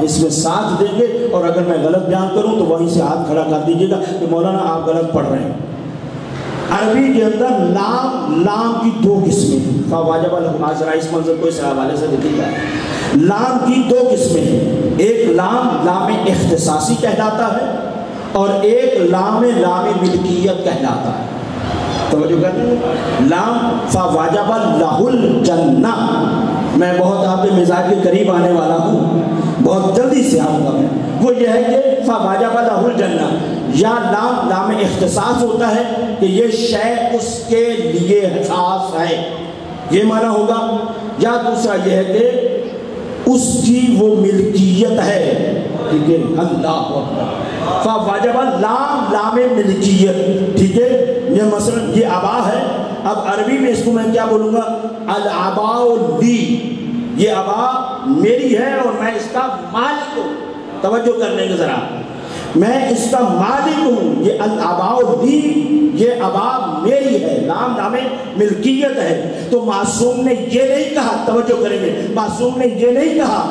اس میں ساتھ دیں گے، اور اگر میں غلط بیان کروں تو وہیں سے ہاتھ کھڑا کر دیجیے گا کہ مولانا آپ غلط پڑھ رہے ہیں۔ عربی کے اندر لام کی دو قسمیں ہیں، فواجب لہ، ذرا اس منظر کو اس حوالے سے دیکھیے گا، لام کی دو قسمیں ہیں، ایک لام اختصاصی کہلاتا ہے اور ایک لام ملکیت کہلاتا ہے۔ توجہ کرتے ہیں، لام فواجب لہ الجنہ، میں بہت آپ کے مزاج کے قریب آنے والا ہوں، بہت جلدی سے آؤں گا میں، وہ یہ ہے کہ فواجب لہ الجنہ، یا لام اختصاص ہوتا ہے کہ یہ شے اس کے لیے خاص ہے، یہ معنی ہوگا، یا دوسرا یہ ہے کہ اس کی وہ ملکیت ہے، ٹھیک ہے، اللہ اکبر، فواجب لام ملکیت، ٹھیک ہے، یہ مثلا یہ ابا ہے، اب عربی میں اس کو میں کیا بولوں گا؟ الاباء لی، یہ ابا میری ہے اور میں اس کا مالک ہوں. توجہ کرنے کے ذرا, میں اس کا مالک ہوں. یہ الآباء لی, یہ آباء میری ہے, نام ملکیت ہے. تو معصوم نے یہ نہیں کہا, توجہ کریں گے, معصوم نے یہ نہیں کہا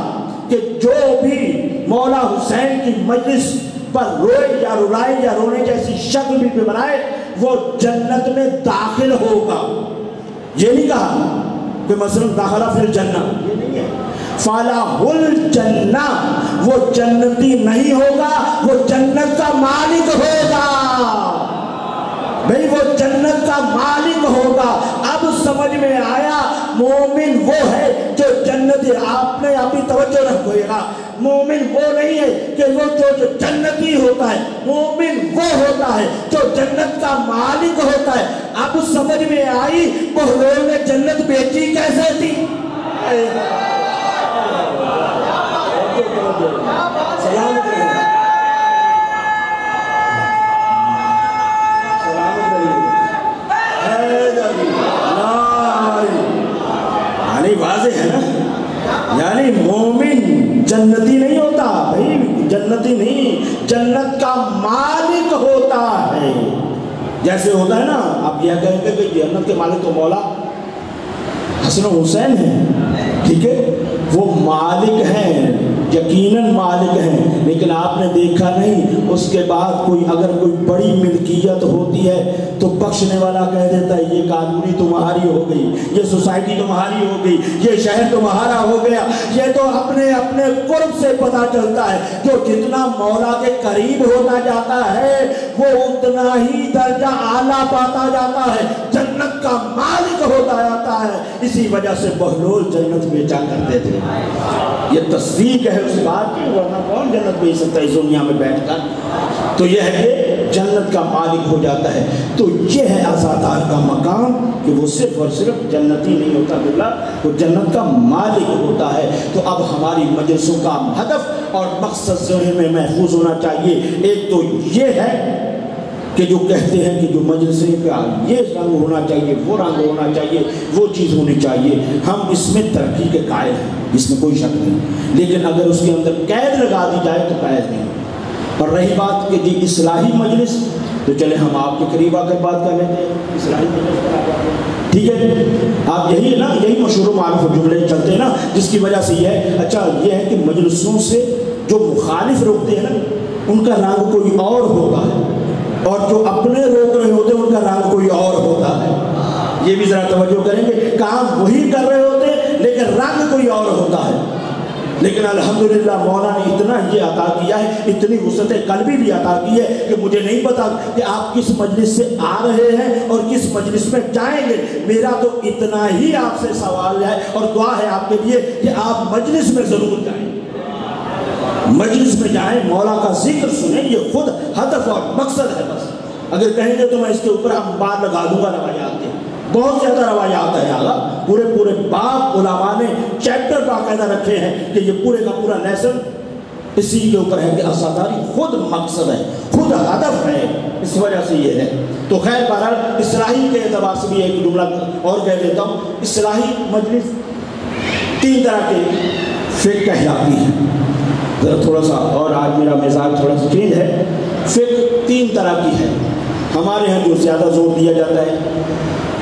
کہ جو بھی مولا حسین کی مجلس پر روئے یا رلائے یا رونے جیسی شکل بھی بنائے وہ جنت میں داخل ہوگا. یہ نہیں کہا کہ مثلا داخلہ فی الجنہ, یہ نہیں ہے. فَلَهُ الْجَنَّةُ, وہ جنتی نہیں ہوگا, وہ جنت کا مالک ہوگا. بھئی وہ جنت کا مالک ہوگا. اب سمجھ میں آیا مومن وہ ہے جو جنتی. آپ نے ابھی توجہ رکھو گا, مومن وہ نہیں ہے کہ وہ جو جنتی ہوتا ہے, مومن وہ ہوتا ہے جو جنت کا مالک ہوتا ہے. اب سمجھ میں آئی بہلول نے جنت بیچی کیسے تھی. سلامت رہیے, سلامت رہیے. یعنی واضح ہے نا, یعنی مومن جنتی نہیں ہوتا بھائی, جنتی نہیں, جنت کا مالک ہوتا ہے. جیسے ہوتا ہے نا, آپ یہ کہیں گے کہ جنت کے مالک تو مولا حسن و حسین ہیں, ٹھیک ہے, وہ مالک ہیں, یقیناً مالک ہیں, لیکن آپ نے دیکھا نہیں اس کے بعد کوئی اگر کوئی بڑی ملکیت ہوتی ہے تو بخشنے والا کہہ دیتا ہے یہ کالونی تمہاری ہو گئی, یہ سوسائٹی تمہاری ہو گئی, یہ شہر تمہارا ہو گیا. یہ تو اپنے اپنے قرب سے پتہ چلتا ہے. جو جتنا مولا کے قریب ہوتا جاتا ہے وہ اتنا ہی درجہ اعلیٰ پاتا جاتا ہے, جنت کا مالک ہوتا جاتا ہے. اسی وجہ سے بہلول جنت بیچا کرتے تھے. یہ تصدیق ہے اس بات کی, ورنہ کون جنت بیچ سکتا ہے اس دنیا میں بیٹھ کر. تو یہ ہے کہ جنت کا مالک ہو جاتا ہے. تو یہ ہے عزادار کا مقام کہ وہ صرف اور صرف جنتی نہیں ہوتا, بلکہ وہ جنت کا مالک ہوتا ہے. تو اب ہماری مجلسوں کا ہدف اور مقصد ذہن میں محفوظ ہونا چاہیے. ایک تو یہ ہے کہ جو کہتے ہیں کہ جو مجلسیں کا یہ رنگ ہونا چاہیے, وہ رنگ ہونا چاہیے, وہ چیز ہونی چاہیے. ہم اس میں ترقی کے قائل ہیں, اس میں کوئی شک نہیں, لیکن اگر اس کے اندر قید لگا دی جائے تو قید نہیں. اور رہی بات کہ جی اصلاحی مجلس, تو چلے ہم آپ کے قریب آ کر بات کر لیتے ہیں اصلاحی مجلس پر آ جاتے ہیں, ٹھیک ہے. آپ یہی ہے نا, یہی مشہور و معروف جملے چلتے ہیں نا, جس کی وجہ سے یہ ہے. اچھا یہ ہے کہ مجلسوں سے جو مخالف روکتے ہیں نا ان کا رنگ کوئی اور ہوتا ہے, اور جو اپنے روک رہے ہوتے ہیں ان کا رنگ کوئی اور ہوتا ہے. یہ بھی ذرا توجہ کریں گے, کام وہی کر رہے ہوتے ہیں لیکن رنگ کوئی اور ہوتا ہے. لیکن الحمدللہ مولا نے اتنا یہ عطا کیا ہے, اتنی وسعت قلبی بھی عطا کی ہے کہ مجھے نہیں پتا کہ آپ کس مجلس سے آ رہے ہیں اور کس مجلس میں جائیں گے. میرا تو اتنا ہی آپ سے سوال ہے اور دعا ہے آپ کے لیے کہ آپ مجلس میں ضرور جائیں, مجلس میں جائیں, مولا کا ذکر سنیں. یہ خود ہدف اور مقصد ہے. بس اگر کہیں گے تو میں اس کے اوپر ہم بات لگا دوں گا روایات کے, بہت زیادہ روایات ہے یہاں, پورے باب علماء نے چیپٹر باقاعدہ رکھے ہیں کہ یہ پورے کا پورا لیسن اسی کے اوپر ہے کہ عزاداری خود مقصد ہے, خود ہدف ہے. اس وجہ سے یہ ہے. تو خیر بہرحال اصلاحی کے اعتبار سے بھی ایک جملہ اور کہہ دیتا ہوں. اصلاحی مجلس تین طرح کے فقہ کہلاتی ہے. ذرا تھوڑا سا, اور آج میرا مزاج تھوڑا سا چینج ہے. فقہ تین طرح کی ہے. ہمارے یہاں جو زیادہ زور دیا جاتا ہے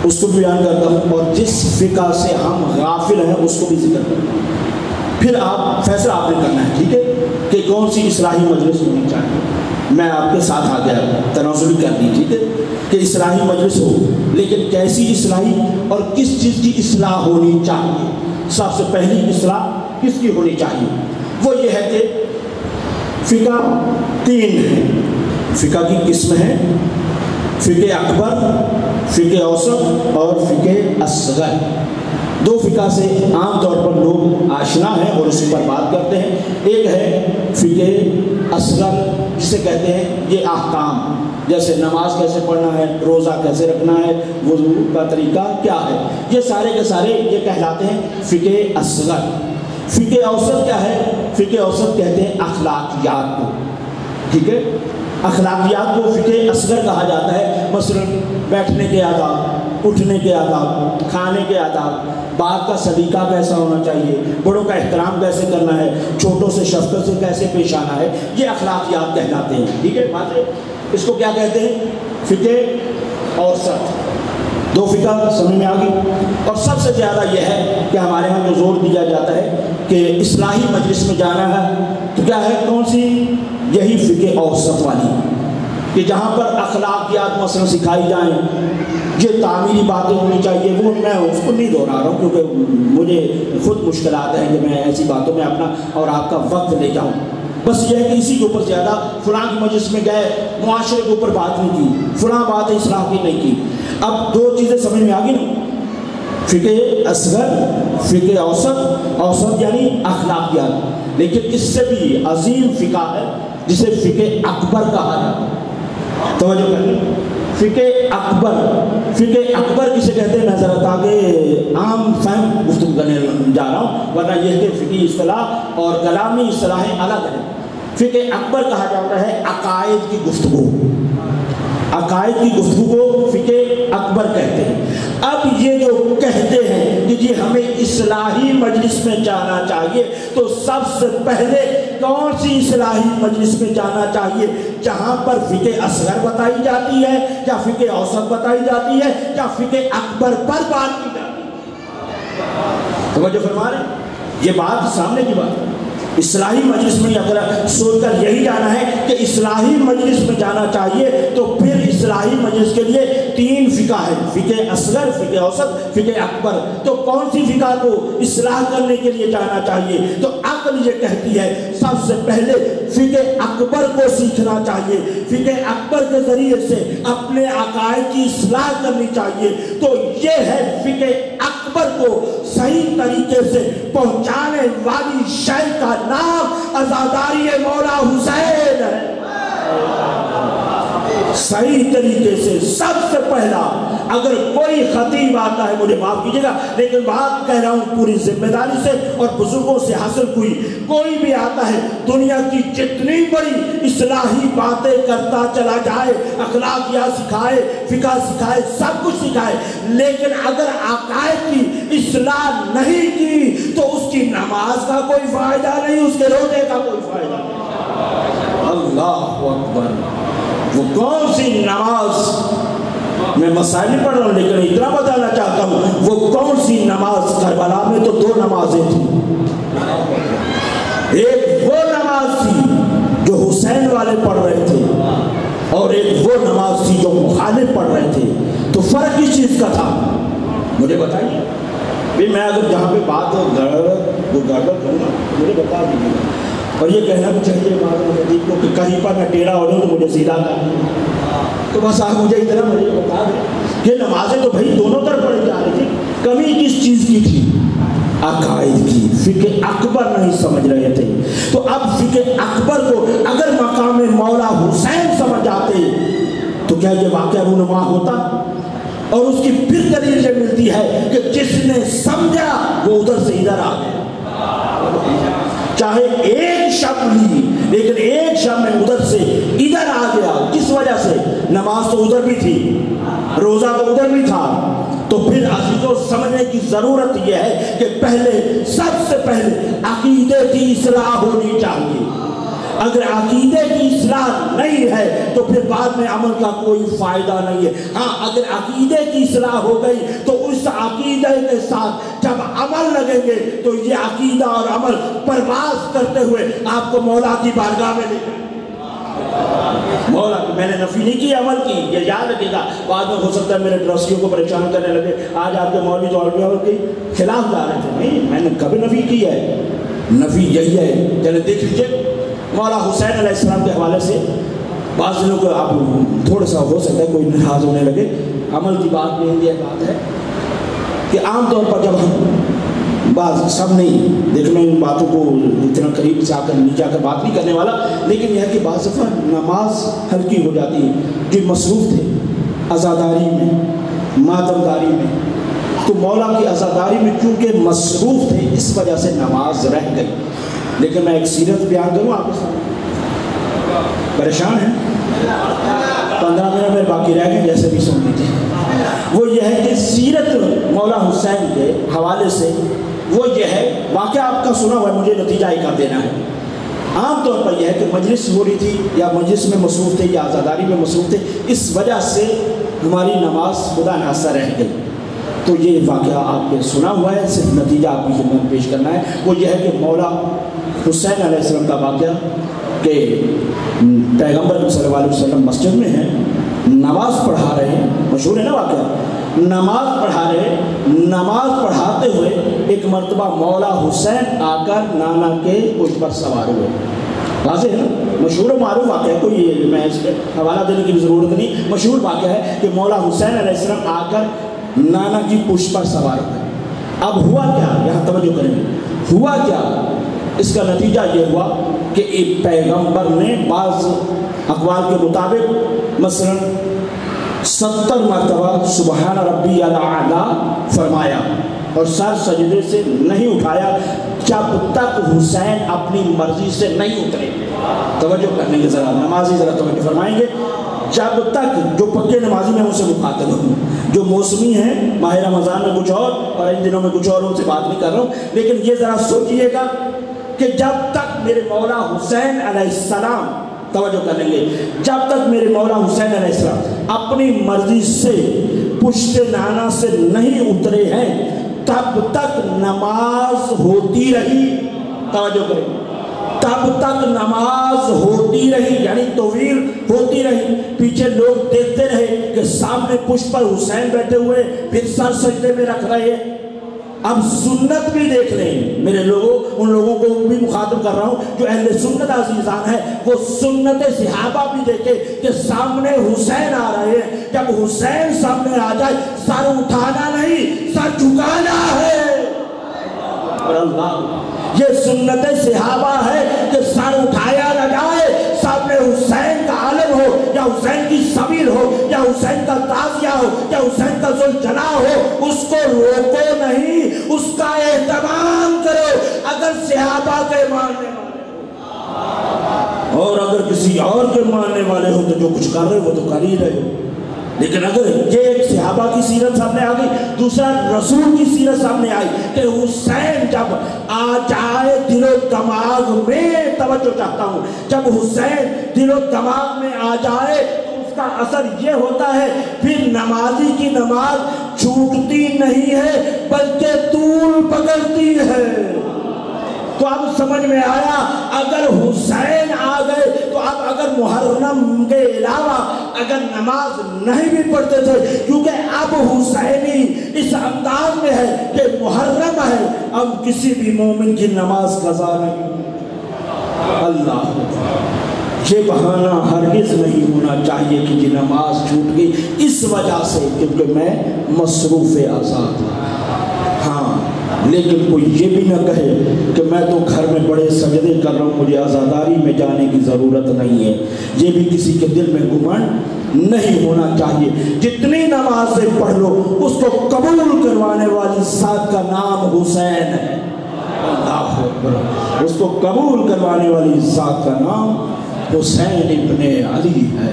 اس کو بھی بیان کرتا ہوں, اور جس فقہ سے ہم غافل ہیں اس کو بھی ذکر کرتا ہوں. پھر آپ فیصلہ آپ نے کرنا ہے, ٹھیک ہے, کہ کون سی اصلاحی مجلس ہونی چاہیے. میں آپ کے ساتھ آ گیا, تنازل کر دی, ٹھیک ہے, کہ اصلاحی مجلس ہو, لیکن کیسی اصلاحی اور کس چیز کی اصلاح ہونی چاہیے. سب سے پہلی اصلاح کس کی ہونی چاہیے, وہ یہ ہے کہ فقہ تین ہے. فقہ کی قسم ہے فقہ اکبر, فقہ اوسط اور فقہ اصغر. دو فقہ سے عام طور پر لوگ آشنا ہیں اور اسی پر بات کرتے ہیں. ایک ہے فقہ اصغر جسے کہتے ہیں یہ احکام, جیسے نماز کیسے پڑھنا ہے, روزہ کیسے رکھنا ہے, وضو کا طریقہ کیا ہے, یہ سارے کے سارے یہ کہلاتے ہیں فقہ اصغر. فقہ اوسط کیا ہے, فقہ اوسط کہتے ہیں اخلاقیات کو, ٹھیک ہے. اخلاقیات کو فقہ اصغر کہا جاتا ہے. مثلا بیٹھنے کے آداب, اٹھنے کے آداب، کھانے کے آداب، بات کا سلیقہ کیسا ہونا چاہیے، بڑوں کا احترام کیسے کرنا ہے، چھوٹوں سے شفقت سے کیسے پیش آنا ہے، یہ اخلاقیات کہلاتے ہیں. ٹھیک ہے بات ہے. اس کو کیا کہتے ہیں؟ فقہ اوسط. دو فقہ سمجھ میں آ گئی. اور سب سے زیادہ یہ ہے کہ ہمارے ہاں جو زور دیا جاتا ہے کہ اصلاحی مجلس میں جانا ہے تو کیا ہے، کون سی؟ یہی فقہ اوسط والی، کہ جہاں پر اخلاقیات مثلا سکھائی جائیں. یہ تعمیری باتیں ہونی چاہیے. وہ میں اس کو نہیں دہرا رہا ہوں کیونکہ مجھے خود مشکلات ہیں کہ میں ایسی باتوں میں اپنا اور آپ کا وقت لے جاؤں. بس یہ ہے کہ اسی کے اوپر زیادہ فلاں کی مجلس میں گئے، معاشرے کے اوپر بات نہیں کی، فلاں بات اصلاح کی نہیں کی. اب دو چیزیں سمجھ میں آ گئی نا، فقہ اصغر، فقہ اوسط. اوسط یعنی اخلاقیات. لیکن اس سے بھی عظیم فقہ ہے جسے فقہ اکبر کہا جاتا ہے. توجہ کریں، فقہ اکبر. فقہ اکبر کسے کہتے ہیں؟ نظر تاکہ عام فہم گفتگو کرنے جا رہا ہوں، ورنہ یہ کہ فقہی اصطلاح اور کلامی اصطلاحیں الگ ہیں. فقہ اکبر کہا جاتا ہے عقائد کی گفتگو. عقائد کی گفتگو کو فقہ اکبر کہتے ہیں. اب یہ جو کہتے ہیں کہ جی ہمیں اصلاحی مجلس میں جانا چاہیے، تو سب سے پہلے کون سی اصلاحی مجلس میں جانا چاہیے؟ جہاں پر فقہ اصغر بتائی جاتی ہے، یا فقہ اوسط بتائی جاتی ہے، یا فقہ اکبر پر بات کی جاتی ہے. توجہ فرما رہے ہیں؟ یہ بات سامنے کی بات ہے. اصلاحی مجلس میں اگر سوچ کر یہی جانا ہے کہ اصلاحی مجلس میں جانا چاہیے، تو پھر اصلاحی مجلس کے لیے تین فقہ ہے، فقہ اصغر، فقہ اوسط، فقہ اکبر. تو کون سی فقہ کو اصلاح کرنے کے لیے جانا چاہیے؟ تو عقل یہ کہتی ہے سب سے پہلے فقہ اکبر کو سیکھنا چاہیے. فقہ اکبر کے ذریعے سے اپنے عقائد کی اصلاح کرنی چاہیے. تو یہ ہے فقہ اکبر کو صحیح طریقے سے پہنچانے والی شیخ کا نام عزاداری مولا حسین ہے. صحیح طریقے سے سب سے پہلا، اگر کوئی خطیب آتا ہے، مجھے معاف کیجیے گا لیکن بات کہہ رہا ہوں پوری ذمہ داری سے اور بزرگوں سے حاصل ہوئی، کوئی بھی آتا ہے دنیا کی جتنی بڑی اصلاحی باتیں کرتا چلا جائے، اخلاقیات سکھائے، فقہ سکھائے، سب کچھ سکھائے، لیکن اگر عقائد کی اصلاح نہیں کی تو اس کی نماز کا کوئی فائدہ نہیں، اس کے روزے کا کوئی فائدہ نہیں. اللہ اکبر. وہ کون سی نماز، میں مسائل نہیں پڑھ رہا ہوں لیکن اتنا بتانا چاہتا ہوں، وہ کون سی نماز؟ کربلا میں تو دو نمازیں تھیں. ایک وہ نماز تھی جو حسین والے پڑھ رہے تھے، اور ایک وہ نماز تھی جو مخالف پڑھ رہے تھے. تو فرق کس چیز کا تھا مجھے بتائیے. بھی میں اگر جہاں پہ بات گڑبڑ کروں گا مجھے بتا دیجیے. اور یہ کہنا بھی چاہیے کو کہ کہیں پر میں ٹیڑھا ہو جاؤں تو مجھے سیدھا کر دیں. تو بس آپ مجھے اتنا مجھے بتا دیں کہ نمازیں تو بھائی دونوں طرف پڑھی جا رہی تھی، کمی کس چیز کی تھی؟ عقائد کی. فقہ اکبر نہیں سمجھ رہے تھے. تو اب فقہ اکبر کو اگر مقام مولا حسین سمجھ جاتے تو کیا یہ واقعہ رونما ہوتا؟ اور اس کی پھر دلیل یہ ملتی ہے کہ جس نے سمجھا وہ ادھر سے ادھر آ گیا. چاہے ایک شب لی لیکن ایک شب میں ادھر سے ادھر آ گیا. کس وجہ سے؟ نماز تو ادھر بھی تھی، روزہ تو ادھر بھی تھا. تو پھر عزیزوں سمجھنے کی ضرورت یہ ہے کہ پہلے سب سے پہلے عقیدے کی اصلاح ہونی چاہیے. اگر عقیدے کی اصلاح نہیں ہے تو پھر بعد میں عمل کا کوئی فائدہ نہیں ہے. ہاں اگر عقیدے کی اصلاح ہو گئی تو اس عقیدے کے ساتھ جب عمل لگیں گے تو یہ عقیدہ اور عمل پرواز کرتے ہوئے آپ کو مولا کی بارگاہ میں لے جائیں. مولا میں نے نفی نہیں کی، عمل کی. یہ یاد رکھے گا، بعد میں ہو سکتا ہے میرے ٹرسٹیوں کو پریشان کرنے لگے آج آپ کے مولوی تو عمل کے خلاف جا رہے تھے. نہیں، میں نے کبھی نفی کی ہے. نفی یہی ہے. چلے دیکھ لیجیے مولا حسین علیہ السلام کے حوالے سے بعض دنوں کو آپ تھوڑا سا ہو سکتا ہے کوئی ناراض ہونے لگے. عمل کی بات نہیں، یہ بات ہے کہ عام طور پر جب ہم بعض سب نہیں دیکھ میں ان باتوں کو اتنا قریب سے آ کر نیچے آ کر بات نہیں کرنے والا، لیکن یہ ہے کہ بعض دفعہ نماز ہلکی ہو جاتی ہے. جو مصروف تھے عزاداری میں، ماتمداری میں، تو مولا کی عزاداری میں کیونکہ مصروف تھے اس وجہ سے نماز رہ گئی. لیکن میں ایک سیرت بیان کروں آپ کے سامنے. پریشان ہیں؟ 15 منٹ میں باقی رہ گئے، جیسے بھی سن لیجیے. وہ یہ ہے کہ سیرت مولا حسین کے حوالے سے وہ یہ ہے، واقعہ آپ کا سنا ہوا ہے، مجھے نتیجہ ہی کر دینا ہے۔ عام طور پر یہ ہے کہ مجلس ہو رہی تھی یا مجلس میں مصروف تھے یا عزاداری میں مصروف تھے، اس وجہ سے ہماری نماز خدا نخواستہ رہ گئی۔ تو یہ واقعہ آپ نے سنا ہوا ہے، صرف نتیجہ آپ کی خدمت میں پیش کرنا ہے۔ وہ یہ ہے کہ مولا حسین علیہ السلام کا واقعہ کہ پیغمبر صلی اللہ علیہ وسلم مسجد میں ہیں، نماز پڑھا رہے ہیں، مشہور ہے نا واقعہ، نماز پڑھا رہے، نماز پڑھاتے ہوئے ایک مرتبہ مولا حسین آ کر نانا کے اونٹ پر سوار ہوئے۔ واضح ہے نا، مشہور و معروف واقعہ ہے، کوئی میں اس پہ حوالہ دینے کی ضرورت نہیں، مشہور واقعہ ہے کہ مولا حسین علیہ السلام آ کر نانا کی پشت پر سوار ہوئے۔ اب ہوا کیا، یہاں توجہ کریں گے، ہوا کیا؟ اس کا نتیجہ یہ ہوا کہ ایک پیغمبر نے بعض اقوال کے مطابق مثلا 70 مرتبہ سبحان ربی الاعلیٰ فرمایا اور سر سجدے سے نہیں اٹھایا جب تک حسین اپنی مرضی سے نہیں اترے۔ توجہ کرنے کے ذرا نمازی ذرا توجہ فرمائیں گے، جب تک جو پکے نمازی میں ان سے مخاطب ہوں، جو موسمی ہیں ماہ رمضان میں کچھ اور ان دنوں میں کچھ اور، ان سے بات نہیں کر رہا ہوں، لیکن یہ ذرا سوچئے گا کہ جب تک میرے مولا حسین علیہ السلام، توجہ کریں گے، جب تک میرے مولا حسین علیہ السلام اپنی مرضی سے پشت نانا سے نہیں اترے ہیں تب تک نماز ہوتی رہی۔ توجہ کریں، تب تک نماز ہوتی رہی، یعنی طویل ہوتی رہی۔ پیچھے لوگ دیکھتے رہے کہ سامنے پشت پر حسین بیٹھے ہوئے، پھر سر سجدے میں رکھ رہے ہیں۔ اب سنت بھی دیکھ لیں میرے لوگوں، ان لوگوں کو بھی مخاطب کر رہا ہوں جو اہل سنت عزیزان ہے، وہ سنت صحابہ بھی دیکھے کہ سامنے حسین آ رہے ہیں، جب حسین سامنے آ جائے سر اٹھانا نہیں، سر جھکانا ہے۔ اور اللہ، یہ سنت صحابہ ہے کہ سر اٹھایا نہ جائے، سامنے حسین کا علم ہو یا حسین کی سبیل ہو یا حسین کا تعزیہ ہو یا حسین کا ذوالجناح ہو، اس کو روکو نہیں، اس کا اہتمام کرو۔ اگر صحابہ کے ماننے والے ہو اور اگر کسی اور کے ماننے والے ہو تو جو کچھ کر رہے ہو وہ تو کر ہی رہے ہو، لیکن اگر یہ ایک صحابہ کی سیرت سامنے آ گئی، دوسرا رسول کی سیرت سامنے آئی کہ حسین جب آ جائے دل و دماغ میں، توجہ چاہتا ہوں، جب حسین دل و دماغ میں آ جائے تو اس کا اثر یہ ہوتا ہے پھر نمازی کی نماز چھوٹتی نہیں ہے بلکہ طول پکڑتی ہے۔ تو اب سمجھ میں آیا، اگر حسین آ گئے تو اب اگر محرم کے علاوہ اگر نماز نہیں بھی پڑھتے تھے، کیونکہ اب حسینی اس انداز میں ہے کہ محرم ہے، اب کسی بھی مومن کی نماز قضا نہیں۔ اللہ، یہ بہانہ ہرگز نہیں ہونا چاہیے کہ یہ نماز چھوٹ گئی اس وجہ سے کیونکہ میں مصروف آزاد ہوں۔ ہاں، لیکن کوئی یہ بھی نہ کہے کہ میں تو گھر میں بڑے سجدے کر رہا ہوں، مجھے عزاداری میں جانے کی ضرورت نہیں ہے، یہ بھی کسی کے دل میں گمنڈ نہیں ہونا چاہیے۔ جتنی نمازیں پڑھ لو اس کو قبول کروانے والی ذات کا نام حسین ہے۔ اللہ اکبر، اس کو قبول کروانے والی ذات کا نام حسین ابن علی ہے۔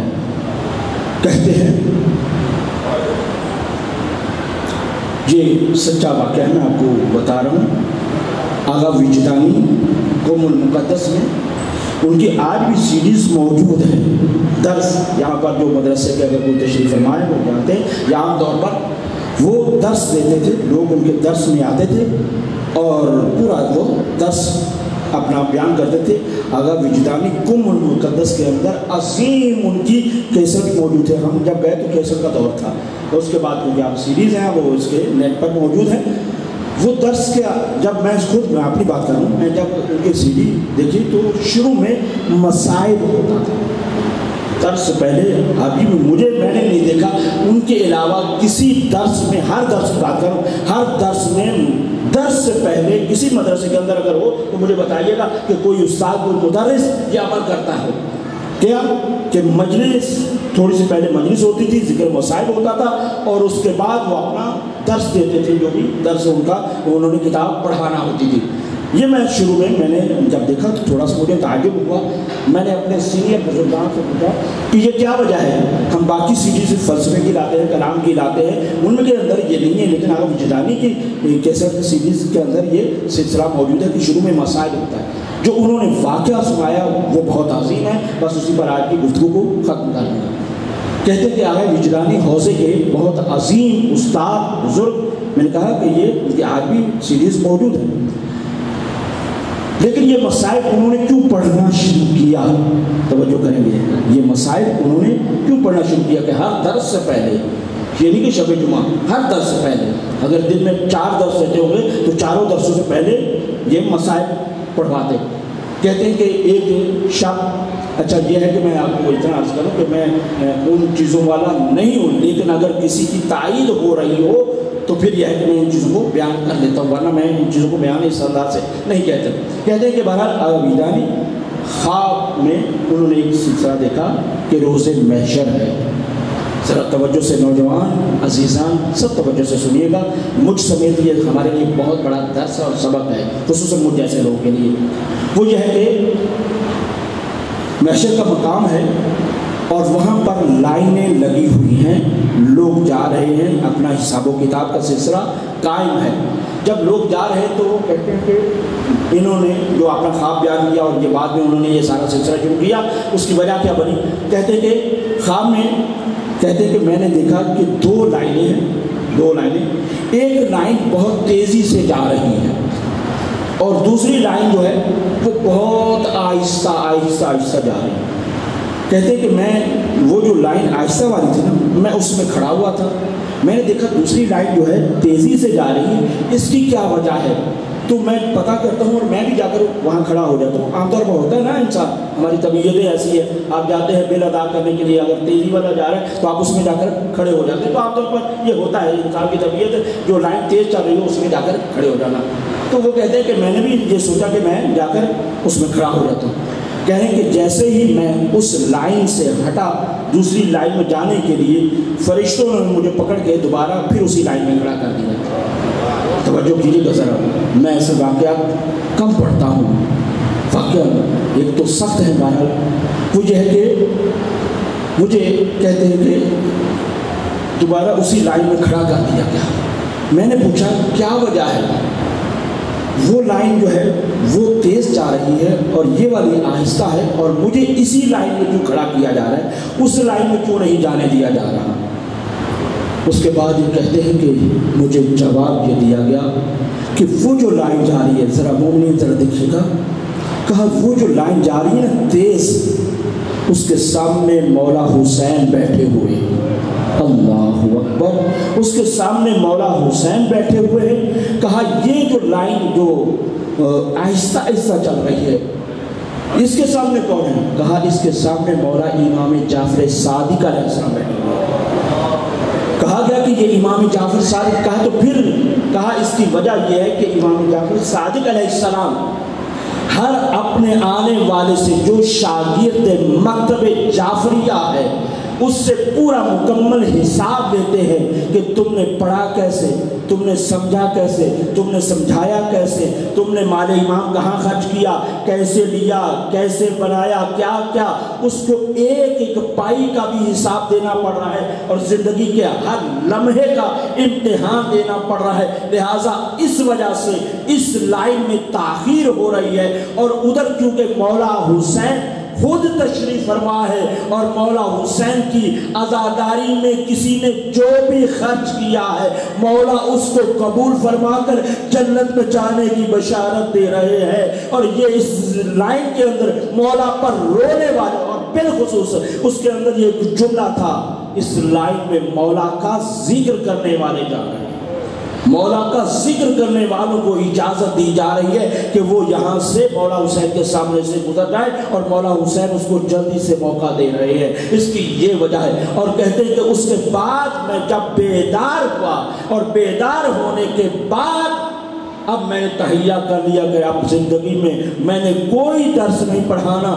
کہتے ہیں یہ سچا واقعہ میں آپ کو بتا رہا ہوں، آغا وجدانی قوم المقدس میں ان کی آج بھی سیریز موجود ہے، درس یہاں پر جو مدرسے کے اگر کوئی تشریف فرمائے وہ جانتے ہیں، یا عام طور پر وہ درس دیتے تھے، لوگ ان کے درس میں آتے تھے اور پورا وہ درس اپنا بیان کرتے تھے۔ آغا وجدانی قوم المقدس کے اندر عظیم ان کی کیسٹ موجود ہے، ہم جب گئے تو کیسٹ کا دور تھا، اور اس کے بعد کیونکہ آپ سیریز ہیں وہ اس کے نیٹ پر موجود ہیں۔ وہ درس کے جب میں اپنی بات کر رہا ہوں، میں جب ان کے سی ڈی دیکھی تو شروع میں مسائل ہوتا تھا، درس پہلے ابھی میں نے نہیں دیکھا ان کے علاوہ کسی درس میں، ہر درس کی بات کروں، ہر درس میں درس سے پہلے کسی مدرسے کے اندر اگر ہو تو مجھے بتائیے گا کہ کوئی استاد کوئی مدرس یہ عمل کرتا ہے کیا کہ مجلس تھوڑی سی پہلے مجلس ہوتی تھی، ذکر مسائل ہوتا تھا اور اس کے بعد وہ اپنا درس دیتے تھے، جو بھی درس ان کا انہوں نے کتاب پڑھانا ہوتی تھی۔ یہ میں شروع میں نے جب دیکھا تو تھوڑا سا مجھے تعجب ہوا. میں نے اپنے سینئر بزرگان سے پوچھا کہ یہ کیا وجہ ہے؟ ہم باقی سیڈی سے فلسفے کی لاتے ہیں، کلام کی لاتے ہیں، ان کے اندر یہ نہیں ہے، لیکن اگر وجدانی کی کیسٹ سیریز کے اندر یہ سلسلہ موجود ہے کہ شروع میں مسائل ہوتا ہے. جو انہوں نے واقعہ سنایا وہ بہت عظیم ہے. بس اسی پر آج کی گفتگو کو ختم کر دیا. کہتے کہ آگے وجدانی حوزے کے بہت عظیم استاد بزرگ، میں نے کہا کہ یہ آج بھی سیریز موجود ہے، لیکن یہ مسائل انہوں نے کیوں پڑھنا شروع کیا؟ توجہ کریں گے. یہ مسائل انہوں نے کیوں پڑھنا شروع کیا کہ ہر درس سے پہلے، یہ نہیں کہ شب جمعہ، ہر درس سے پہلے، اگر دن میں 4 درس دیتے ہوں گے تو 4 درسوں سے پہلے یہ مسائل پڑھواتے. کہتے ہیں کہ ایک شب، اچھا یہ ہے کہ میں آپ کو اتنا عرض کروں کہ میں ان چیزوں والا نہیں ہوں، لیکن اگر کسی کی تائید ہو رہی ہو تو پھر یہ ہے کہ میں ان چیزوں کو بیان کر لیتا ہوں، ورنہ میں ان چیزوں کو بیان اس انداز سے نہیں کہتا. کہتے ہیں کہ بہرحال وجدانی خواب میں انہوں نے ایک سلسلہ دیکھا کہ روز محشر ہے. ذرا توجہ سے نوجوان عزیزان سب توجہ سے سنیے گا، مجھ سمیت یہ ہمارے لیے بہت بڑا درس اور سبق ہے، خصوصاً مجھ جیسے لوگوں کے لیے. وہ یہ ہے کہ محشر کا مقام ہے اور وہاں پر لائنیں لگی ہوئی ہیں، لوگ جا رہے ہیں، اپنا حساب و کتاب کا سلسلہ قائم ہے. جب لوگ جا رہے ہیں تو وہ کہتے ہیں کہ انہوں نے جو اپنا خواب بیان کیا اور یہ بعد میں انہوں نے یہ سارا سلسلہ شروع کیا، اس کی وجہ کیا بنی؟ کہتے ہیں کہ خواب میں کہتے ہیں کہ میں نے دیکھا کہ 2 لائنیں ہیں، 2 لائنیں، ایک لائن بہت تیزی سے جا رہی ہے اور دوسری لائن جو ہے وہ بہت آہستہ آہستہ آہستہ جا رہی ہے. کہتے ہیں کہ میں وہ جو لائن آہستہ والی تھی نا، میں اس میں کھڑا ہوا تھا. میں نے دیکھا دوسری لائن جو ہے تیزی سے جا رہی ہے، اس کی کیا وجہ ہے؟ تو میں پتہ کرتا ہوں اور میں بھی جا کر وہاں کھڑا ہو جاتا ہوں. عام طور پر ہوتا ہے نا انسان، ہماری طبیعتیں ایسی ہے، آپ جاتے ہیں بل ادا کرنے کے لیے، اگر تیزی والا جا رہا ہے تو آپ اس میں جا کر کھڑے ہو جاتے ہیں. تو عام طور پر یہ ہوتا ہے انسان کی طبیعت، جو لائن تیز چل رہی ہے اس میں جا کر کھڑے ہو جانا. تو وہ کہتے ہیں کہ میں نے بھی یہ سوچا کہ میں جا کر اس میں کھڑا ہو جاتا ہوں. کہہ رہے ہیں کہ جیسے ہی میں اس لائن سے ہٹا دوسری لائن میں جانے کے لیے، فرشتوں نے مجھے پکڑ کے دوبارہ پھر اسی لائن میں کھڑا کر دیا. توجہ کیجیے گا ذرا، میں ایسے واقعات کم پڑھتا ہوں. واقعہ ایک تو سخت ہے بہرحال. وہ یہ ہے کہ مجھے کہتے ہیں کہ دوبارہ اسی لائن میں کھڑا کر دیا گیا. میں نے پوچھا کیا وجہ ہے؟ وہ لائن جو ہے وہ تیز جا رہی ہے اور یہ والی آہستہ ہے، اور مجھے اسی لائن میں کیوں کھڑا کیا جا رہا ہے، اس لائن میں کیوں نہیں جانے دیا جا رہا؟ اس کے بعد یہ کہتے ہیں کہ مجھے جواب یہ دیا گیا کہ وہ جو لائن جا رہی ہے، ذرا مومنین ذرا دیکھیے گا، کہا وہ جو لائن جا رہی ہے نا تیز، اس کے سامنے مولا حسین بیٹھے ہوئے. اللہ اکبر، اس کے سامنے مولا حسین بیٹھے ہوئے ہیں. کہا یہ جو لائن جو آہستہ آہستہ چل رہی ہے، اس کے سامنے کون ہے؟ کہا اس کے سامنے مولا امام جعفر صادق علیہ السلام بیٹھے ہوئے. کہا گیا کہ یہ امام جعفر صادق. کہا تو پھر کہا اس کی وجہ یہ ہے کہ امام جعفر صادق علیہ السلام ہر اپنے آنے والے سے جو شاگرد مکتب جعفریہ ہے اس سے پورا مکمل حساب لیتے ہیں کہ تم نے پڑھا کیسے، تم نے سمجھا کیسے، تم نے سمجھایا کیسے، تم نے مال امام کہاں خرچ کیا، کیسے لیا، کیسے بنایا، کیا کیا. اس کو ایک ایک پائی کا بھی حساب دینا پڑ رہا ہے اور زندگی کے ہر لمحے کا امتحان دینا پڑ رہا ہے. لہٰذا اس وجہ سے اس لائن میں تاخیر ہو رہی ہے. اور ادھر کیونکہ مولا حسین خود تشریف فرما ہے اور مولا حسین کی عزاداری میں کسی نے جو بھی خرچ کیا ہے مولا اس کو قبول فرما کر جنت میں جانے کی بشارت دے رہے ہیں. اور یہ اس لائن کے اندر مولا پر رونے والے، اور بالخصوص اس کے اندر یہ جملہ تھا، اس لائن میں مولا کا ذکر کرنے والے جا رہے ہیں. مولا کا ذکر کرنے والوں کو اجازت دی جا رہی ہے کہ وہ یہاں سے مولا حسین کے سامنے سے گزر جائے، اور مولا حسین اس کو جلدی سے موقع دے رہے ہیں. اس کی یہ وجہ ہے. اور کہتے ہیں کہ اس کے بعد میں جب بیدار ہوا، اور بیدار ہونے کے بعد اب میں نے تہیہ کر لیا کہ اب زندگی میں نے کوئی درس نہیں پڑھانا،